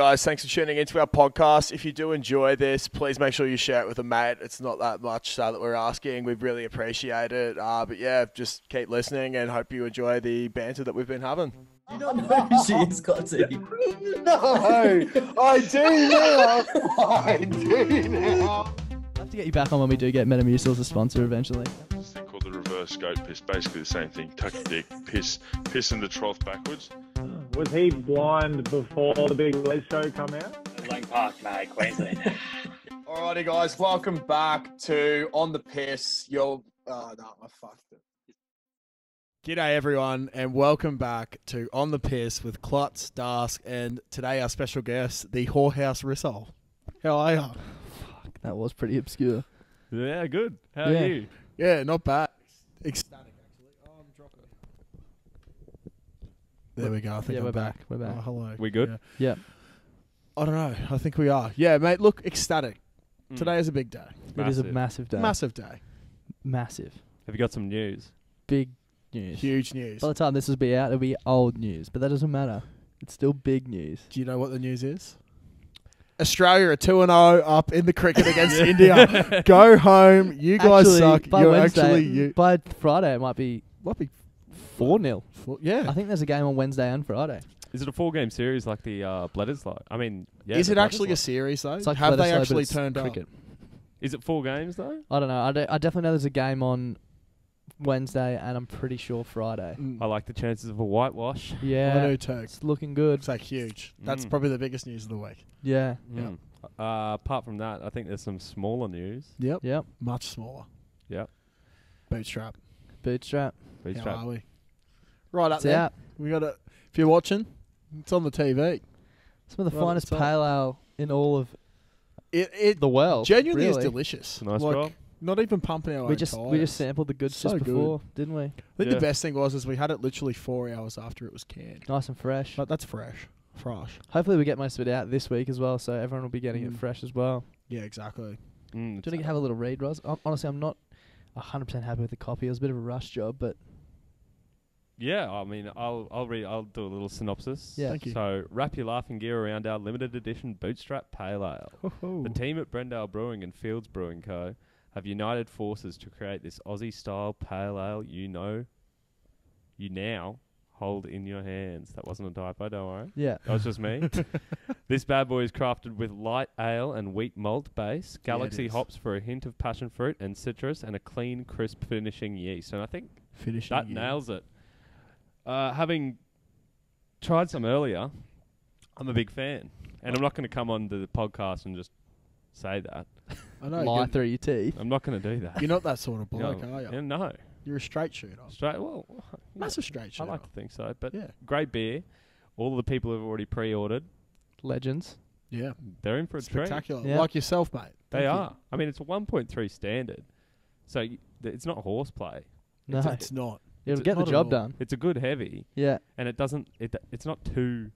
Guys, thanks for tuning into our podcast. If you do enjoy this, please make sure you share it with a mate. It's not that much that we're asking. We really appreciate it. But yeah, just keep listening and hope you enjoy the banter that we've been having. You don't know who she is, Scotty. No, I do now. I do now. I'll have to get you back on when we do get Metamucil as a sponsor eventually. This thing called the reverse goat piss, basically the same thing. Tuck your dick, piss in the trough backwards. Was he blind before the big Les show come out? Lang Park, mate, Queensland. Alrighty, guys, welcome back to On the Piss. I fucked it. G'day, everyone, and welcome back to On the Piss with Klutz, Dask, and today our special guest, the Whorehouse Rissole. How are you? Fuck, that was pretty obscure. Yeah, good. How are you? Yeah, not bad. Ecstatic, actually. Oh, I'm dropping it. There we go. I think we're I'm back. We're back. Oh, hello. We good? Yeah. I don't know. I think we are. Yeah, mate, look, ecstatic. Today is a big day. It is a massive day. Massive day. Massive. Have you got some news? Big news. Huge news. By the time this will be out, it'll be old news, but that doesn't matter. It's still big news. Do you know what the news is? Australia are 2-0 up in the cricket against India. Go home. You guys Actually, suck. by You're Wednesday, actually you. By Friday, it might be 4-0. Yeah. I think there's a game on Wednesday and Friday. Is it a 4-game series like the Bledisloe? I mean, yeah. Is it actually a series though? It's like Have they Bledisloe, but actually it's turned cricket. up? Is it 4 games though? I don't know. I definitely know there's a game on Wednesday, and I'm pretty sure Friday. I like the chances of a whitewash. Yeah, I do too. it's looking good. It's like huge. That's probably the biggest news of the week. Yeah. Mm. Apart from that, I think there's some smaller news. Yep. Much smaller. Yep. Bootstrap. Bootstrap. How Bootstrap. are we? Right up It's there. out. We got it. If you're watching, it's on the TV. Some of the Right, finest it's on. pale ale in all of It the world. genuinely really. is delicious. It's a nice like, job. Not even pumping our We own just tyres. sampled the goods So just good. before, didn't we? I think Yeah. the best thing was we had it literally 4 hours after it was canned. Nice and fresh. But that's fresh. Hopefully we get most of it out this week as well, so everyone will be getting it fresh as well. Yeah, exactly. Do you want to have a little read, Roz? Honestly, I'm not 100% happy with the copy. It was a bit of a rush job, but Yeah, I mean, I'll read. I'll do a little synopsis. Yeah. Thank you. So, wrap your laughing gear around our limited edition Bootstrap Pale Ale. The team at Brendale Brewing and Fields Brewing Co. have united forces to create this Aussie-style pale ale you now hold in your hands. That wasn't a typo, don't worry. yeah. That was just me. This bad boy is crafted with light ale and wheat malt base, galaxy is. hops for a hint of passion fruit and citrus, and a clean, crisp finishing yeast. And I think Finishing that you. nails it. Having tried some earlier, I'm a big fan. And I'm not going to come on to the podcast and just say that. I know. Lie through your teeth. I'm not going to do that. You're not that sort of bloke, No. are you? Yeah, no. You're a straight shooter. Well, Massive straight I shooter. like to think so. But Yeah. great beer. All of the people who've already pre-ordered, Legends. Yeah. they're in for a treat. Spectacular. Yeah. Like yourself, mate. They Thank you. are. I mean, it's a 1.3 standard. So it's not horseplay. No. It's not. It'll get the not at job all. done. It's a good heavy. Yeah. And it doesn't. It's not too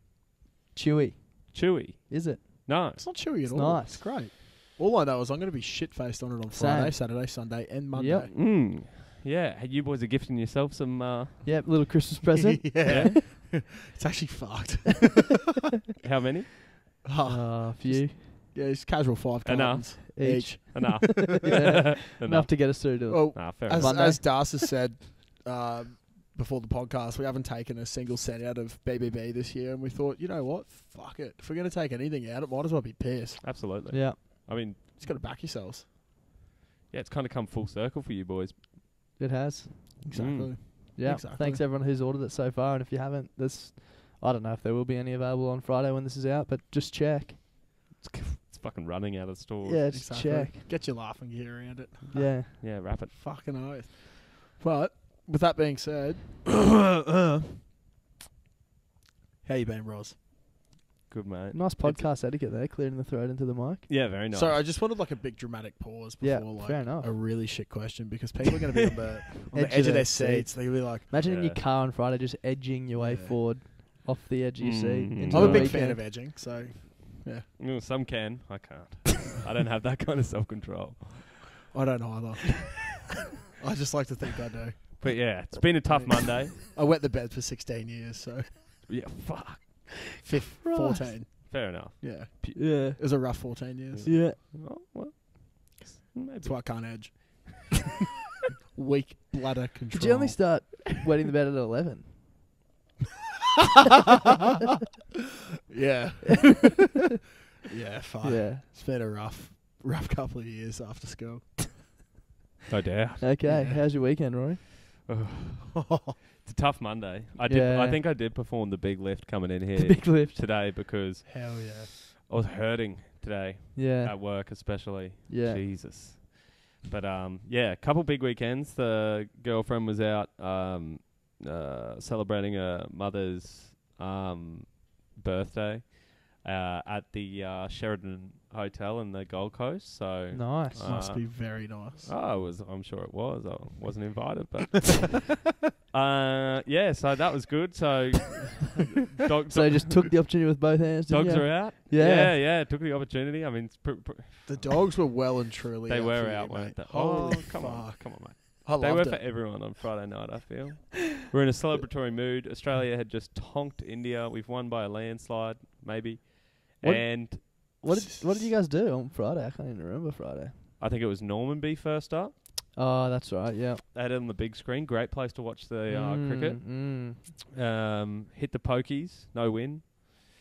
Chewy. chewy. Is it? No. It's not chewy at It's all. nice. It's great. All I know is I'm going to be shit-faced on it on Same. Friday, Saturday, Sunday, and Monday. Yep. Yeah. Hey, you boys are gifting yourself some. Yeah, little Christmas present. yeah. It's actually fucked. How many? For you. Yeah, it's casual 5 Enough. cartons Each. Enough. Yeah. Enough to get us through to it. Well, Nah, fair as, enough. Monday. as Das has said before the podcast, we haven't taken a single cent out of BBB this year, and we thought, you know what? Fuck it. If we're going to take anything out, it might as well be piss. Absolutely. Yeah. I mean, Just got to back yourselves. yeah, it's kind of come full circle for you boys. It has. Exactly. Yeah. Exactly. Thanks everyone who's ordered it so far, and if you haven't, I don't know if there will be any available on Friday when this is out, but just check. It's fucking running out of stores. Yeah, just check. Get your laughing gear around it. Yeah. Yeah, wrap it. Fucking oath. But with that being said, how you been, Roz? Good, mate. Nice podcast etiquette there, clearing the throat into the mic. Yeah, very nice. So I just wanted like a big dramatic pause Yeah, before like fair enough. a really shit question because people are going to be on the Edge edge of of their their seats. They're going to be like, Imagine in your Yeah. car on Friday just edging your way Yeah. forward off the edge of your seat. Mm. into I'm a the big weekend. fan of edging, so Some can. I can't. I don't have that kind of self-control. I don't either. I just like to think I do. But yeah, it's been a tough Monday. I wet the bed for 16 years, so Yeah, fuck. 14. Fair enough. Yeah. Yeah. It was a rough 14 years. Yeah. Oh, well, maybe. That's why I can't edge. Weak bladder control. Did you only start wetting the bed at 11? Yeah. Yeah, fine. Yeah. It's been a rough couple of years after school. No doubt. Okay. Yeah. How's your weekend, Rory? It's a tough Monday. I Yeah. think I did perform the big lift coming in here The big lift. today because Hell yeah. I was hurting today Yeah. at work, especially. Yeah. Jesus. But yeah, a couple big weekends. The girlfriend was out celebrating her mother's birthday at the Sheridan Hotel in the Gold Coast. So Nice. Must be very nice. I'm sure it was. I wasn't invited, but yeah. So that was good. So So you just took the opportunity with both hands. Didn't dogs you? are out. Yeah. Yeah. Took the opportunity. I mean, The dogs were well and truly they out were for out, you, weren't mate. they? Holy come on, fuck. mate. I They were loved for it. everyone on Friday night, I feel. We're in a celebratory mood. Australia had just tonked India. We've won by a landslide, maybe. What- And What did you guys do on Friday? I can't even remember Friday. I think it was Normanby first up. Oh, that's right. Yeah. They had it on the big screen. Great place to watch the cricket. Hit the pokies. No win.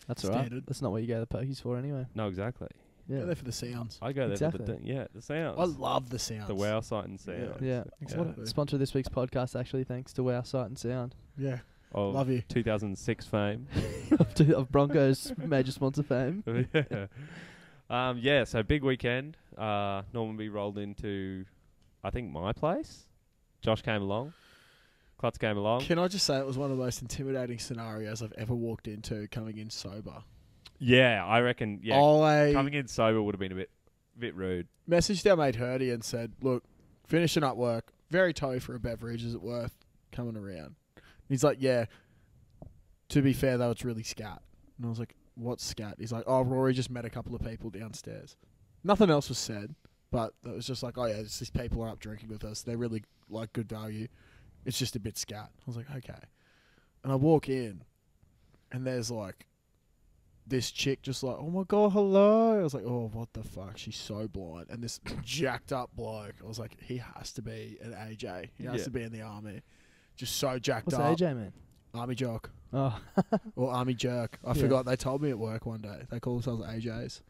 That's all right. Standard. That's not what you go to the pokies for anyway. No, exactly. Go Yeah. there for the sounds. I go there for Exactly. the sounds. I love the sounds. the wow sight and sound. Yeah. Exactly. Sponsor of this week's podcast, actually, thanks to Wow Sight and Sound. Yeah. Of Love you. 2006 fame. of Broncos major sponsor fame. Yeah, so big weekend. Normanby rolled into, I think, my place. Josh came along. Klutz came along. Can I just say it was one of the most intimidating scenarios I've ever walked into coming in sober. Yeah, I reckon. Yeah, I coming in sober would have been a bit rude. messaged our mate Hurdy and said, look, finishing up work, very tough for a beverage. Is it worth coming around? He's like, yeah. To be fair, though, it's really scat. And I was like, what's scat? He's like, oh, Rory just met a couple of people downstairs. Nothing else was said, but it was just like, oh, yeah, these people are up drinking with us. They're really, like, good value. It's just a bit scat. I was like, okay. And I walk in, and there's, like, this chick just like, oh, my God, hello. I was like, oh, what the fuck? She's so blind. And this jacked up bloke, I was like, he has to be an AJ. He has to be in the army. Just so jacked What's up. AJ, man? Army jock. Oh. Or army jerk. I Yeah. forgot. They told me at work one day. They call themselves AJs.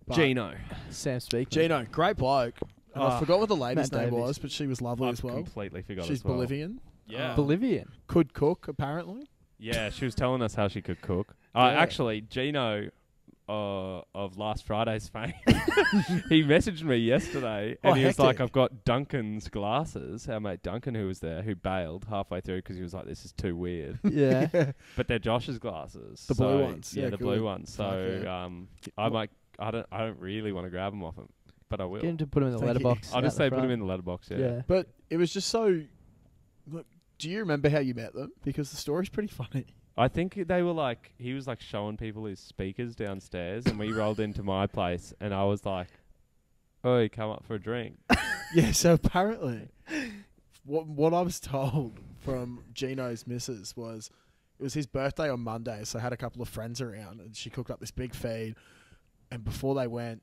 But Gino. Sam Speakman. Gino, great bloke. And I forgot what the lady's Matt name Davies. was, but she was lovely I've as well. completely forgot She's as well. Bolivian. Yeah. Bolivian. Could cook, apparently. Yeah, she was telling us how she could cook. Yeah. Actually, Gino of last Friday's fame, he messaged me yesterday and he was like, hectic. I've got Duncan's glasses. Our mate Duncan, who was there, who bailed halfway through because he was like, this is too weird. Yeah. But they're Josh's glasses. The blue ones. Yeah, Yeah, the good. blue ones. So Fuck I don't really want to grab them off him, but I will. Get him to put him in the Thank you. letterbox. I'll just out say the put him front. in the letterbox, yeah. Yeah. But it was just so... Look, do you remember how you met them? Because the story's pretty funny. I think they were like, he was like showing people his speakers downstairs and we rolled into my place and I was like, oi, come up for a drink. Yeah, so apparently, what I was told from Gino's missus was it was his birthday on Monday, so I had a couple of friends around and she cooked up this big feed. And before they went,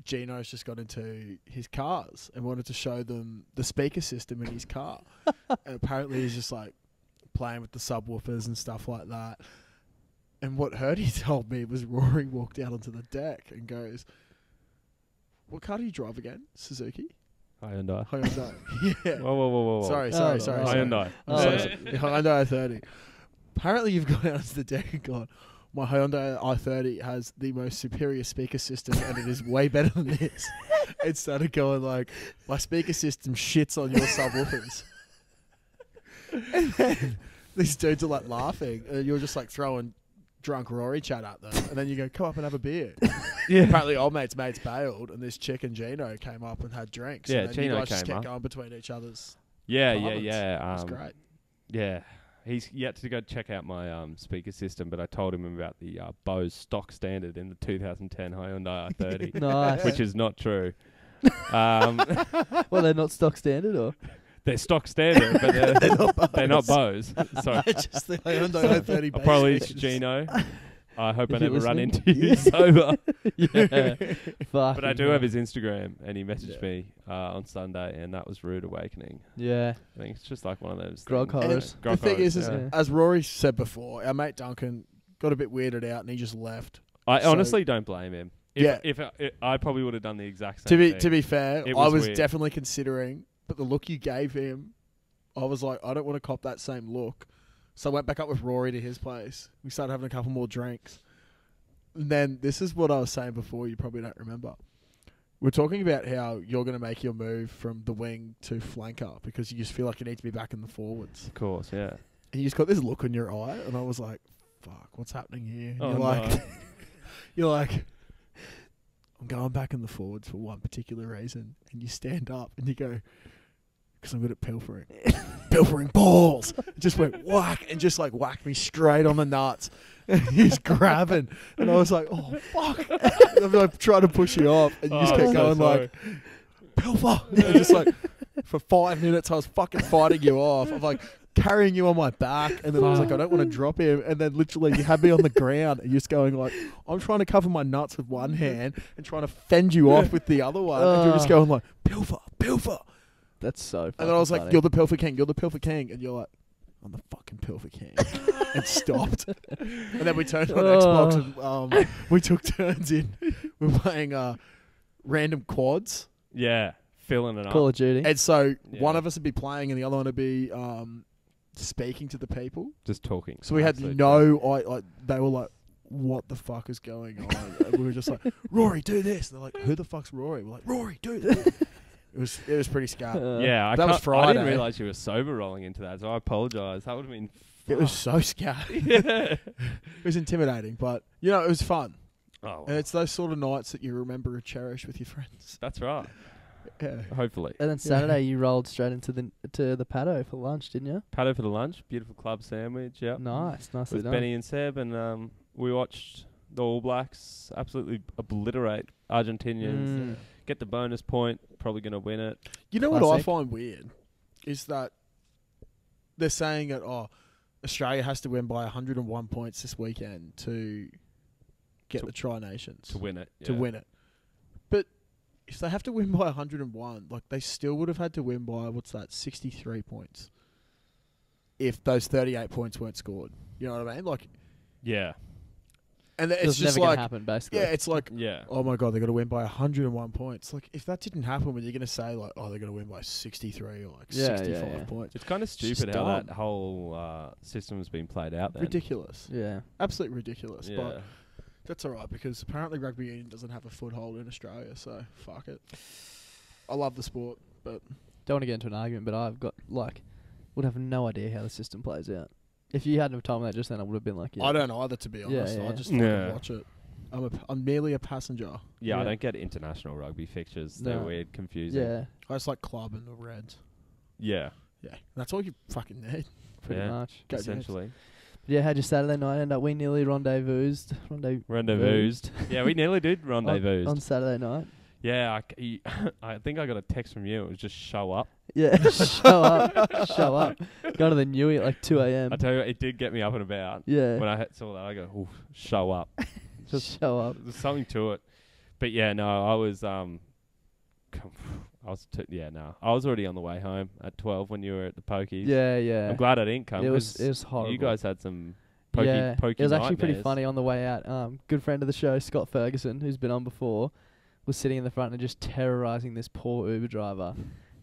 Gino's just got into his cars and wanted to show them the speaker system in his car. And apparently he's just like playing with the subwoofers and stuff like that. And what Hurdy told me was Rory walked out onto the deck and goes, what car do you drive again? Suzuki? Hyundai. Hyundai. Yeah. Whoa. Sorry. Hyundai. Hyundai i30. Apparently you've gone out onto the deck and gone, my Hyundai i30 has the most superior speaker system and it is way better than this. It started going like, my speaker system shits on your subwoofers. And then these dudes are like laughing and you're just like throwing drunk Rory chat at them. And then you go, come up and have a beer. Yeah. Apparently old mate's bailed and this chick and Gino came up and had drinks. Yeah, and then Gino you guys just came kept up. going between each other's Yeah. It was great. Yeah. He's yet to go check out my speaker system, but I told him about the Bose stock standard in the 2010 Hyundai i30, Nice. which is not true. Well, they're not stock standard, or? They're stock standard, but they're not Bose. Sorry. Just the Hyundai i30 I'll probably base Gino. I hope I If you're never run listening. into you sober. Yeah. But I do Fucking have hell. his Instagram, and he messaged Yeah. me on Sunday, and that was rude awakening. Yeah. I think it's just like one of those Grog things. horrors. The thing is, yeah. as Rory said before, our mate Duncan got a bit weirded out and he just left. I So- honestly don't blame him. If I probably would have done the exact same thing. To be fair, It I was was weird. definitely considering, but the look you gave him, I was like, I don't want to cop that same look. So I went back up with Rory to his place. We started having a couple more drinks. And then this is what I was saying before, you probably don't remember. We're talking about how you're going to make your move from the wing to flanker because you just feel like you need to be back in the forwards. Of course, yeah. And you just got this look in your eye, and I was like, fuck, what's happening here? And Oh, you're like, no. you're like, I'm going back in the forwards for one particular reason. And you stand up and you go, because I'm good at pilfering. Pilfering balls. It just went whack and just like whacked me straight on the nuts. And he's grabbing. And I was like, oh, fuck. And I'm like trying to push you off. And you just kept going like, pilfer. And just like, for 5 minutes, I was fucking fighting you off. I'm like, carrying you on my back, and then I was like, I don't want to drop him, and then literally you had me on the ground, and you're just going like, I'm trying to cover my nuts with one hand and trying to fend you off with the other one, and you're just going like, pilfer, pilfer, That's so funny. and then I was like, you're the pilfer king, and you're like, I'm the fucking pilfer king, and stopped, and then we turned on Xbox, and we took turns in, we're playing random quads, Yeah. Filling it up. Call of Duty. and so Yeah. one of us would be playing, and the other one would be speaking to the people. Just talking. So we had Absolute they were like, what the fuck is going on? And we were just like, Rory, do this. And they're like, who the fuck's Rory? We're like, Rory, do this. It was pretty scary. Yeah, I That was I Friday. didn't realise you were sober rolling into that, so I apologise. That would have been... It was so scary. Yeah. It was intimidating, but you know, it was fun. Oh, And it's those sort of nights that you remember and cherish with your friends. that's right. Yeah. Hopefully. And then Saturday you rolled straight into the paddo for lunch, didn't you? Paddo for the lunch. Beautiful club sandwich. Yep. Nice, nicely With done. Benny and Seb, and we watched the All Blacks absolutely obliterate Argentinians. Mm. Get the bonus point. Probably going to win it. You know what I Classic. find weird is that they're saying that Australia has to win by 101 points this weekend to get To- the Tri Nations To win it. to yeah. win it. But if they have to win by 101, like they still would have had to win by 63 points. If those 38 points weren't scored, you know what I mean? Like, Yeah. and it's It's just never like, gonna happen, basically. yeah, it's like, Yeah. oh my god, they got to win by 101 points. Like, if that didn't happen, when you're going to say like, oh, they're going to win by 63 or like Yeah, 65 yeah. points, It's kind of It's just stupid how that dumb. whole system has been played out then. ridiculous, Yeah. absolutely ridiculous. Yeah. But that's all right because apparently rugby union doesn't have a foothold in Australia, so fuck it. I love the sport, but Don't want to get into an argument, but I've got would have no idea how the system plays out. If you hadn't have told me that just then, I would have been like, yeah. I don't either, to be Yeah, honest. I yeah. just fucking Yeah. watch it. I'm merely a passenger. Yeah, I Yeah. don't get international rugby fixtures. They're No. weird, confusing. Yeah, I just like club and the Reds. Yeah. Yeah, that's all you fucking need. pretty Yeah. much. Go Jets. Essentially. But yeah, how'd your Saturday night end up? We nearly rendezvoused. Rendezvoused. Yeah, we nearly did rendezvoused. on Saturday night. Yeah, I think I got a text from you. It was just show up. Yeah, show up, show up. Go to the Newey at like 2 a.m. I tell you what, it did get me up and about. Yeah, When I saw that, I go, oof, show up. just show up. There's something to it. But yeah, no, I was I was already on the way home at 12 when you were at the pokies. Yeah, yeah. I'm glad I didn't come. It was 'cause horrible. You guys had some pokey It was actually pretty nightmares. funny on the way out. Good friend of the show, Scott Ferguson, who's been on before, was sitting in the front and just terrorising this poor Uber driver.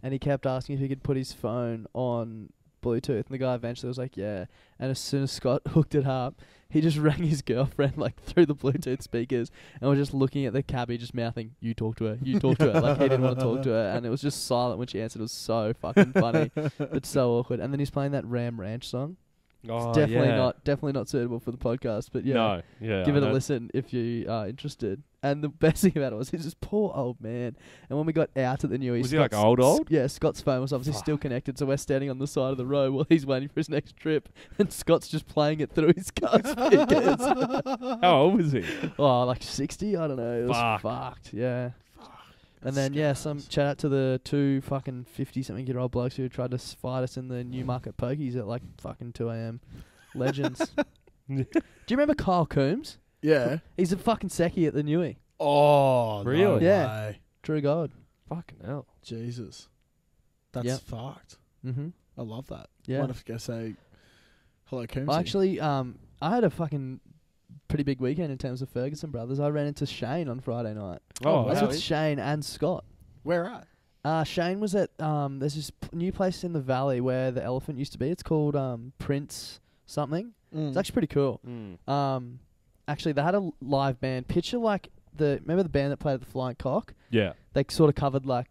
And he kept asking if he could put his phone on Bluetooth. And the guy eventually was like, yeah. And as soon as Scott hooked it up, he just rang his girlfriend like through the Bluetooth speakers and was just looking at the cabbie, just mouthing, you talk to her, you talk to her. Like he didn't want to talk to her. And it was just silent when she answered. It was so fucking funny. It's so awkward. And then he's playing that Ram Ranch song. Oh, It's definitely not suitable for the podcast, but yeah. No, yeah. Give I it a know. listen if you are interested. And the best thing about it was he's this poor old man. And when we got out at the Newey, Was he like old? Yeah, Scott's phone was obviously still connected, so we're standing on the side of the road while he's waiting for his next trip, and Scott's just playing it through his car speakers. How old was he? Oh, like 60? I don't know. It was Fuck. fucked, yeah. And then, yeah, some shout out to the two fucking 50-something-year-old blokes who tried to fight us in the Newmarket Pokies at like fucking 2 a.m. Legends. Do you remember Kyle Coombs? Yeah. He's a fucking secchi at the Newey. Oh, Really? No Yeah. way. True God. Fucking hell. Jesus. That's Yep. fucked. Mm-hmm. I love that. Yeah. Might have to go say hello, Coombsy. I actually, I had a fucking pretty big weekend in terms of Ferguson brothers. I ran into Shane on Friday night. Oh, I was wow. with Shane and Scott. Where at? Shane was at there's this new place in the valley where the elephant used to be. It's called Prince something. It's actually pretty cool. Actually, they had a live band. Picture like remember the band that played at the Flying Cock? Yeah. They sort of covered like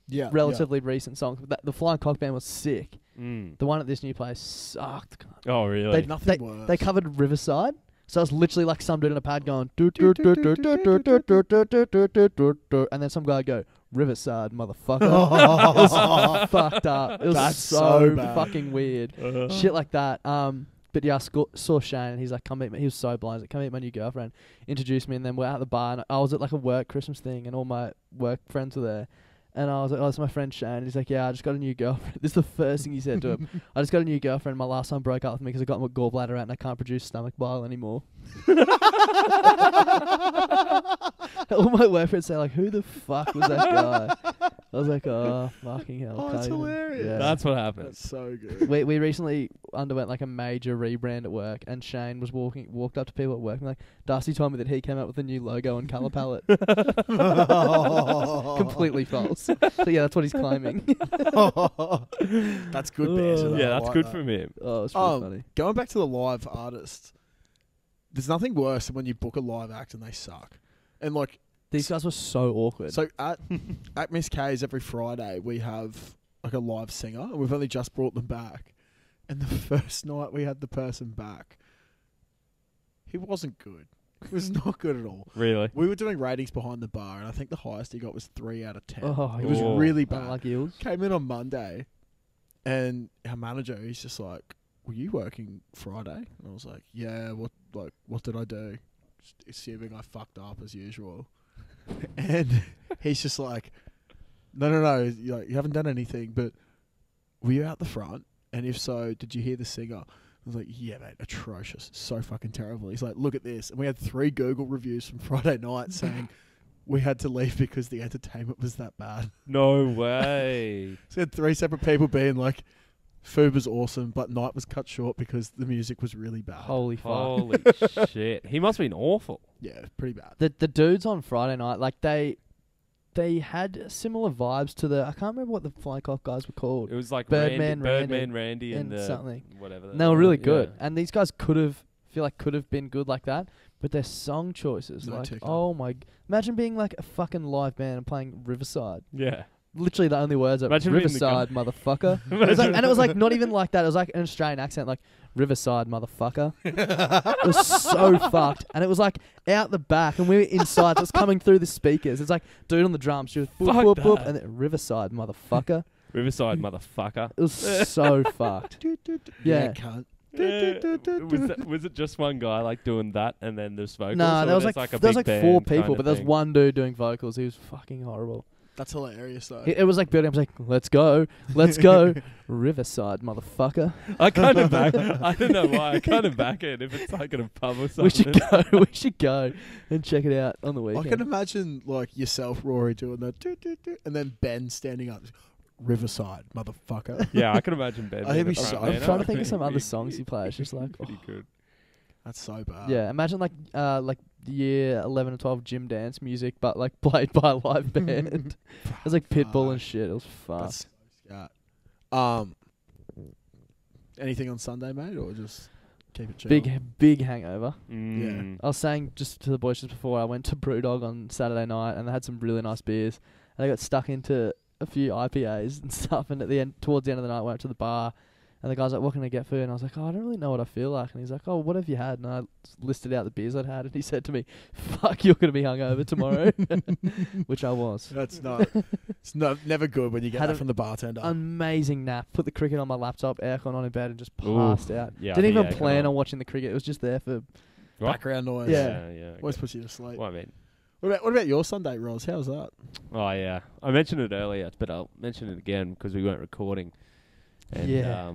Yeah. relatively recent songs. But the Flying Cock band was sick. Mm. The one at this new place sucked. Oh, really? They- Nothing worse. They covered Riverside. So it's literally like some dude in a pad going do do do do do do do do do do do do do do, and then some guy go Riverside, motherfucker. It was fucked up. It was That's so so bad. fucking weird. Shit like that. But yeah, I saw Shane, and he's like, "Come meet me." He was so blind. He's like, "Come meet my new girlfriend." Introduced me, and then we're at the bar. And I was at like a work Christmas thing, and all my work friends were there. And I was like, "Oh, it's my friend Shane." And he's like, "Yeah, I just got a new girlfriend." This is the first thing he said to him. I just got a new girlfriend. My last one broke up with me because I got my gallbladder out and I can't produce stomach bile anymore. All my work friends say like, "Who the fuck was that guy?" I was like, "Oh, fucking hell!" Oh, that's can't even- hilarious. Yeah. That's what happened. That's so good. We recently underwent like a major rebrand at work, and Shane was walked up to people at work and like, Darcy told me that he came out with a new logo and colour palette. Completely false. So yeah, that's what he's claiming. That's good banter. Yeah, I that's like good that. from him. Oh, it's really funny. Going back to the live artists, there's nothing worse than when you book a live act and they suck. And like These guys were so awkward. so at Miss K's every Friday we have like a live singer, and we've only just brought them back. And the first night we had the person back, he wasn't good. He was not good at all. Really? We were doing ratings behind the bar, and I think the highest he got was 3 out of 10. Oh, it was oh. really bad. Unlucky Eels. Came in on Monday, and our manager, he's just like, "Were you working Friday?" And I was like, "Yeah. What did I do?" Just assuming I fucked up as usual. And he's just like, "No. You haven't done anything. But were you out the front? And if so, did you hear the singer?" I was like, "Yeah, mate, atrocious. So fucking terrible." He's like, "Look at this." And we had 3 Google reviews from Friday night saying we had to leave because the entertainment was that bad. No way. So we had 3 separate people being like, "Food was awesome, but night was cut short because the music was really bad." Holy fuck. Holy shit. He must have been awful. Yeah, pretty bad. The dudes on Friday night, like they had similar vibes to I can't remember what the Flying Cock guys were called. It was like Birdman Randy and and something. whatever. And they were really good. Yeah. And these guys could have been good like that, but their song choices, No like, ticker. oh my, imagine being like a fucking live band and playing Riverside. Yeah. Literally the only words are Imagine being the Riverside, motherfucker. It was like not even like that. It was like an Australian accent, like Riverside, motherfucker. It was so fucked. And it was like out the back, and we were inside. So it was coming through the speakers. It's like dude on the drums, she was boop, Fuck boop, boop, that. and then Riverside, motherfucker. Riverside, motherfucker. It was so fucked. Yeah. Cunt. Was it just one guy like doing that and then there's vocals? No, or there was there's like a there was big like 4 band people, kind but of there was thing? one dude doing vocals. He was fucking horrible. That's hilarious, though. It was like building. I was like, let's go, Riverside, motherfucker. I kind of back. I don't know why. I kind of back it if it's like in a pub or something. We should go. We should go and check it out on the I weekend. can imagine like yourself, Rory, doing that, and then Ben standing up, Riverside, motherfucker. Yeah, I can imagine Ben. I think being the we front should- man. I'm trying to I think of some other pretty- songs he plays. Just like, pretty good. That's so bad. yeah, imagine like year 11 and 12 gym dance music, but like played by a live band. It was like Pitbull and shit. It was That's fucked. so anything on Sunday, mate, or just keep it chill? Big hangover. Mm. I was saying just to the boys just before, I went to Brewdog on Saturday night and they had some really nice beers. And I got stuck into a few IPAs and stuff. And towards the end of the night, went up to the bar. And the guy's like, "What can I get for you?" And I was like, "Oh, I don't really know what I feel like." And he's like, "Oh, what have you had?" And I listed out the beers I'd had. And he said to me, "Fuck, you're going to be hungover tomorrow." Which I was. That's not. It's never good when you get Had that a from the bartender. Amazing nap. Put the cricket on my laptop, aircon on in bed, and just Ooh, passed out. yeah, I Didn't think even aircon plan on. on watching the cricket. It was just there for. What? Background noise. Yeah. Yeah. Always okay. puts you to sleep. What I mean. What about your Sunday, Roz? How's that? Oh yeah, I mentioned it earlier, but I'll mention it again because we weren't recording. And, Yeah.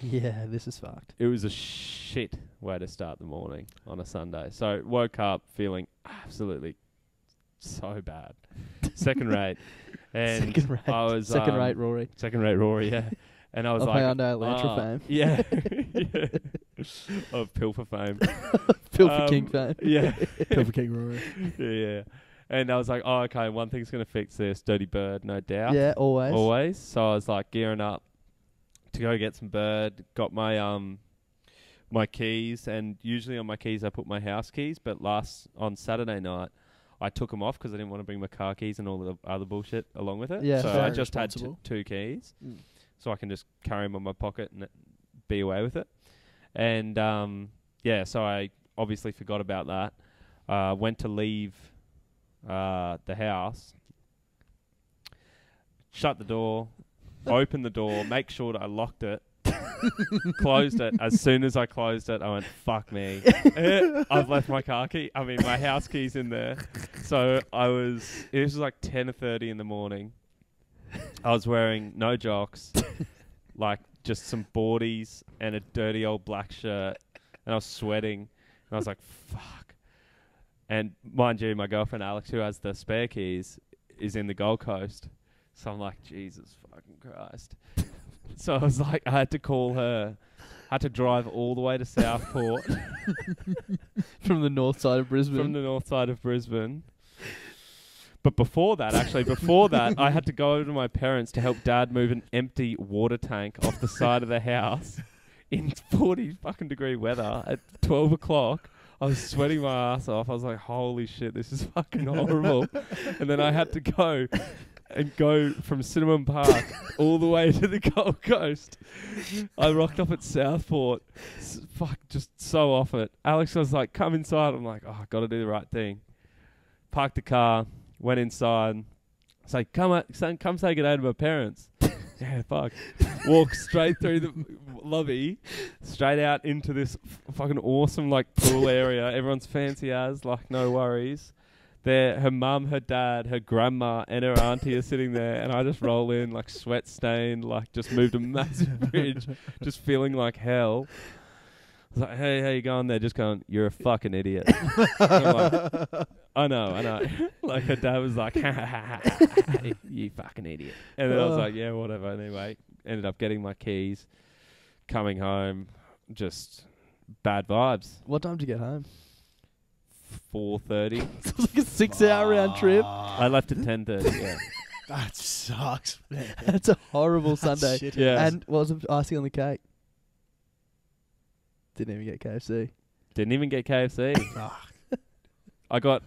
Yeah, this is fucked. It was a shit way to start the morning on a Sunday. So woke up feeling absolutely so bad. Second rate. And Second rate. I was Second rate Rory. Second rate Rory, yeah. And I was Of like, Hyundai Elantra fame. Yeah. Yeah. Of Pilfer fame. Pilfer King fame. Yeah. Pilfer King Rory. Yeah. And I was like, oh, okay, one thing's going to fix this. Dirty bird, no doubt. Yeah, always. Always. So I was like gearing up to go get some bird. Got my my keys, and usually on my keys I put my house keys, but on Saturday night I took them off because I didn't want to bring my car keys and all the other bullshit along with it. Yeah, so fair. I just had Responsible. two keys, Mm. so I can just carry them in my pocket and be away with it. And yeah, so I obviously forgot about that. Went to leave the house, shut the door, opened the door, make sure that I locked it, closed it. As soon as I closed it, I went, fuck me. I've left my my house keys in there. So it was like 10:30 in the morning. I was wearing no jocks, like just some boardies and a dirty old black shirt, and I was sweating, and I was like, fuck. And mind you, my girlfriend Alex, who has the spare keys, is in the Gold Coast. So I'm like, Jesus fucking Christ. So I was like, I had to call her. I had to drive all the way to Southport. From the north side of Brisbane. From the north side of Brisbane. But before that, I had to go over to my parents to help Dad move an empty water tank off the side of the house in 40 fucking degree weather at 12 o'clock. I was sweating my ass off. I was like, holy shit, this is fucking horrible. And then I had to go from Cinnamon Park all the way to the Gold Coast. I rocked up at Southport. Just so off it. Alex was like, come inside. I'm like, oh, I got to do the right thing. Parked the car, went inside. It's like, come say good day to my parents. Yeah, fuck. Walk straight through the lobby, straight out into this fucking awesome like pool area. Everyone's fancy as, like, no worries. There, her mum, her dad, her grandma, and her auntie are sitting there, and I just roll in like sweat stained, like just moved a massive bridge, just feeling like hell. I was like, hey, how you going there? Just going, you're a fucking idiot. I'm like, I know. Like her dad was like, you fucking idiot. And then I was like, yeah, whatever. Anyway, ended up getting my keys, coming home, just bad vibes. What time did you get home? 4:30. It's like a 6-hour round trip. I left at 10:30. Yeah. That sucks, man. That's a horrible Sunday. Shit. Yeah. And what was the icing on the cake? Didn't even get KFC. Didn't even get KFC. I got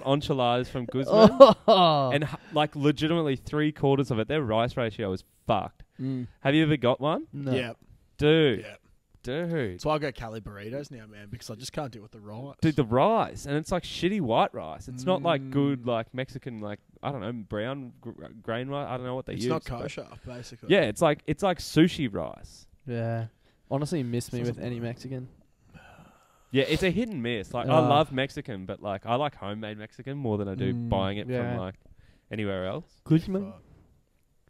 enchiladas from Guzman. Oh. And like legitimately 3/4 of it, their rice ratio was fucked. Have you ever got one? No. Yeah. Dude. Yeah. Dude. So I go Cali burritos now, man, because I just can't deal with the rice. Dude, the rice. And it's like shitty white rice. It's not like good, like Mexican, like, I don't know, brown grain rice. I don't know what they use. It's not kosher, basically. Yeah, it's like sushi rice. Yeah. Honestly, you miss me with any Mexican. Yeah, it's a hit and miss. Like, I love Mexican, but like I like homemade Mexican more than I do buying it from like anywhere else. Good, man.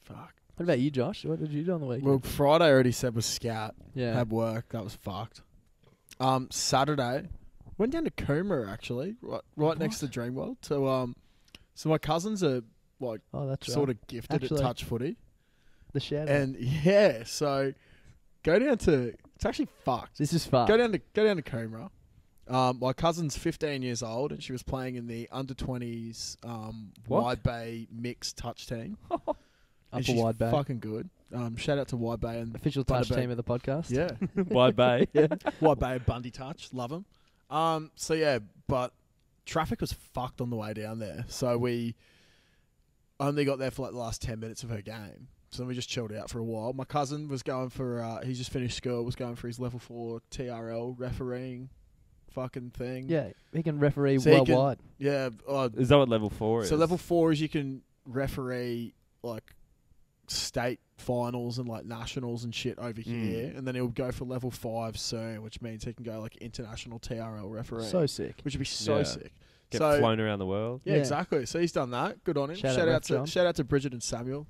Fuck. What about you, Josh? What did you do on the weekend? Well, Friday I already said was scout. Yeah. Had work. That was fucked. Saturday, went down to Coomera, actually, right next to Dreamworld. So my cousins are like that's sort right. of gifted Actually, at touch footy. The shadow. And yeah, so go down to, it's actually fucked. This is fucked. Go down to Coomera. My cousin's 15 years old, and she was playing in the under-20s Wide Bay mixed touch team. And she's Wide Bay. fucking good. Shout out to Wide Bay and Official touch team of the podcast. Yeah. Wide Bay. Yeah. Wide Bay, Bundy touch. Love them. So yeah, but traffic was fucked on the way down there. So we only got there for like the last 10 minutes of her game. So then we just chilled out for a while. My cousin was going for, he just finished school, was going for his level 4 TRL refereeing fucking thing. Yeah, he can referee So he can- worldwide. Yeah. Is that what level 4 is? So level 4 is you can referee like state finals and like nationals and shit over here, and then he'll go for level 5 soon, which means he can go like international TRL referee. So sick. Which would be so Yeah. sick. Get flown around the world. Yeah, Yeah. exactly. So he's done that. Good on him. Shout out Shout Ref John. out to Bridget and Samuel.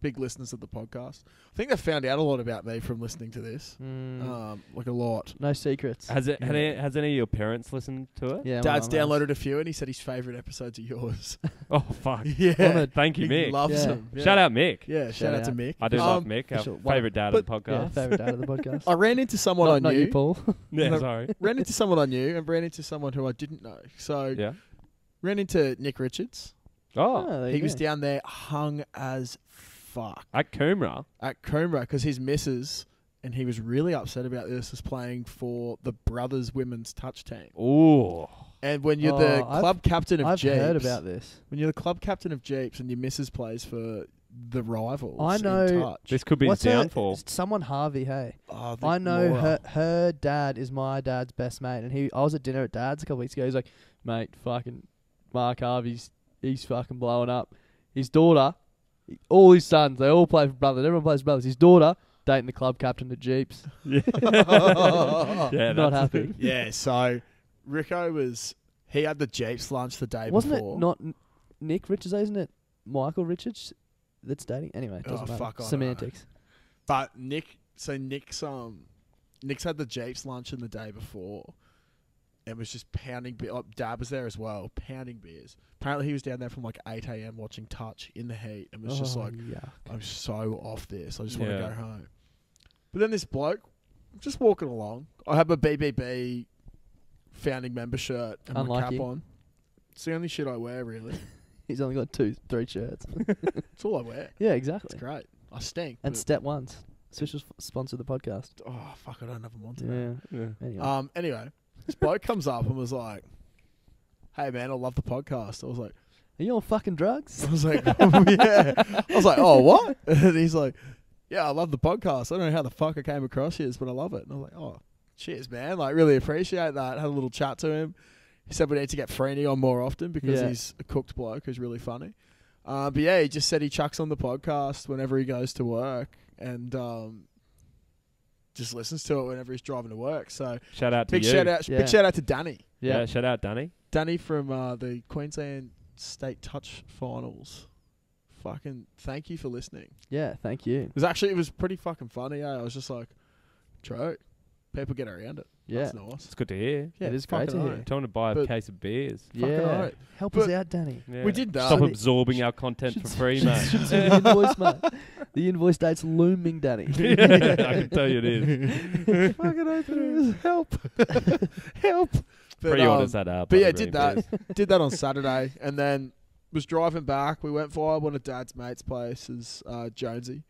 big listeners of the podcast. I think they found out a lot about me from listening to this. Like a lot. No secrets. Has any of your parents listened to it? Yeah, my Dad's mum has. downloaded a few, and he said his favourite episodes are yours. Oh fuck! Yeah, Thank you, he Mick. loves Yeah. them. Yeah. Shout out Mick. Yeah, shout out to Mick. I do love Mick, our sure. favourite dad of the Yeah, podcast. favourite dad of the podcast. I ran into someone I not knew. you, Paul. Yeah, No. sorry. Ran into someone I knew, and ran into someone who I didn't know. So Yeah. ran into Nick Richards. Oh, there He you was go. down there hung as fuck at Coomera. at Coomera because his missus, and he was really upset about this, was playing for the brothers women's touch team. Ooh. And when you're the club captain of I've Jeeps, heard about this. when you're the club captain of Jeeps and your missus plays for the rivals, I know- in touch. This could be What's his her- downfall. Someone Harvey, hey. Oh, I think I know Laura. her dad is my dad's best mate, and I was at dinner at Dad's a couple weeks ago. He's like, mate, fucking Mark Harvey's he's fucking blowing up. His daughter, all his sons, they all play for brothers. Everyone plays for brothers. His daughter dating the club captain of Jeeps. Yeah, Not happy. Yeah, so Rico he had the Jeeps lunch the day Wasn't before. it not Nick Richards, isn't it? Michael Richards that's dating? Anyway, it doesn't matter. fuck, I don't Semantics. But Nick's had the Jeeps luncheon the day before, and was just pounding beer. Dad was there as well, pounding beers. Apparently, he was down there from like 8 a.m. watching Touch in the heat, and was just like, yuck. "I'm so off this. I just want to Yeah. go home." But then this bloke, just walking along, I have a BBB founding member shirt and Unlike my cap you. on. It's the only shit I wear, really. He's only got 3 shirts. It's all I wear. Yeah, It's exactly. great. I stink. And but- Step Ones, official sponsor of the podcast. oh fuck! I don't have them on today. Yeah. Yeah. Anyway. Anyway, this bloke comes up and was like, "Hey man, I love the podcast." I was like, Are you on fucking drugs? "Yeah." I was like, "Oh, what?" And he's like, "Yeah, I love the podcast. I don't know how the fuck I came across yours, but I love it." And I was like, "Oh, cheers, man! Like, really appreciate that." Had a little chat to him. He said we need to get Freeney on more often because Yeah. he's a cooked bloke who's really funny. But yeah, he just said he chucks on the podcast whenever he goes to work and just listens to it whenever he's driving to work. So Shout out to big you. shout out, Yeah. big shout out to Danny. Yeah, shout out Danny. Danny from the Queensland State Touch Finals. Fucking thank you for listening. Yeah, thank you. It was pretty fucking funny. I was just like, Tro, people get around it. Yeah. That's nice. It's good to hear. Yeah, It is great fucking to oath. hear. Tell him to buy a But- case of beers. Fucking Yeah. right. Help us But- out, Danny. Yeah. We did that. Stop Should- absorbing our content for free, mate. Should send the invoice, mate. The invoice date's looming, Danny. Yeah, I can tell you it is. Fucking oath it is. Help. Help. But, Pre-orders that up. But yeah, did that. Did that on Saturday, and then was driving back. We went via one of Dad's mates' places, Jonesy.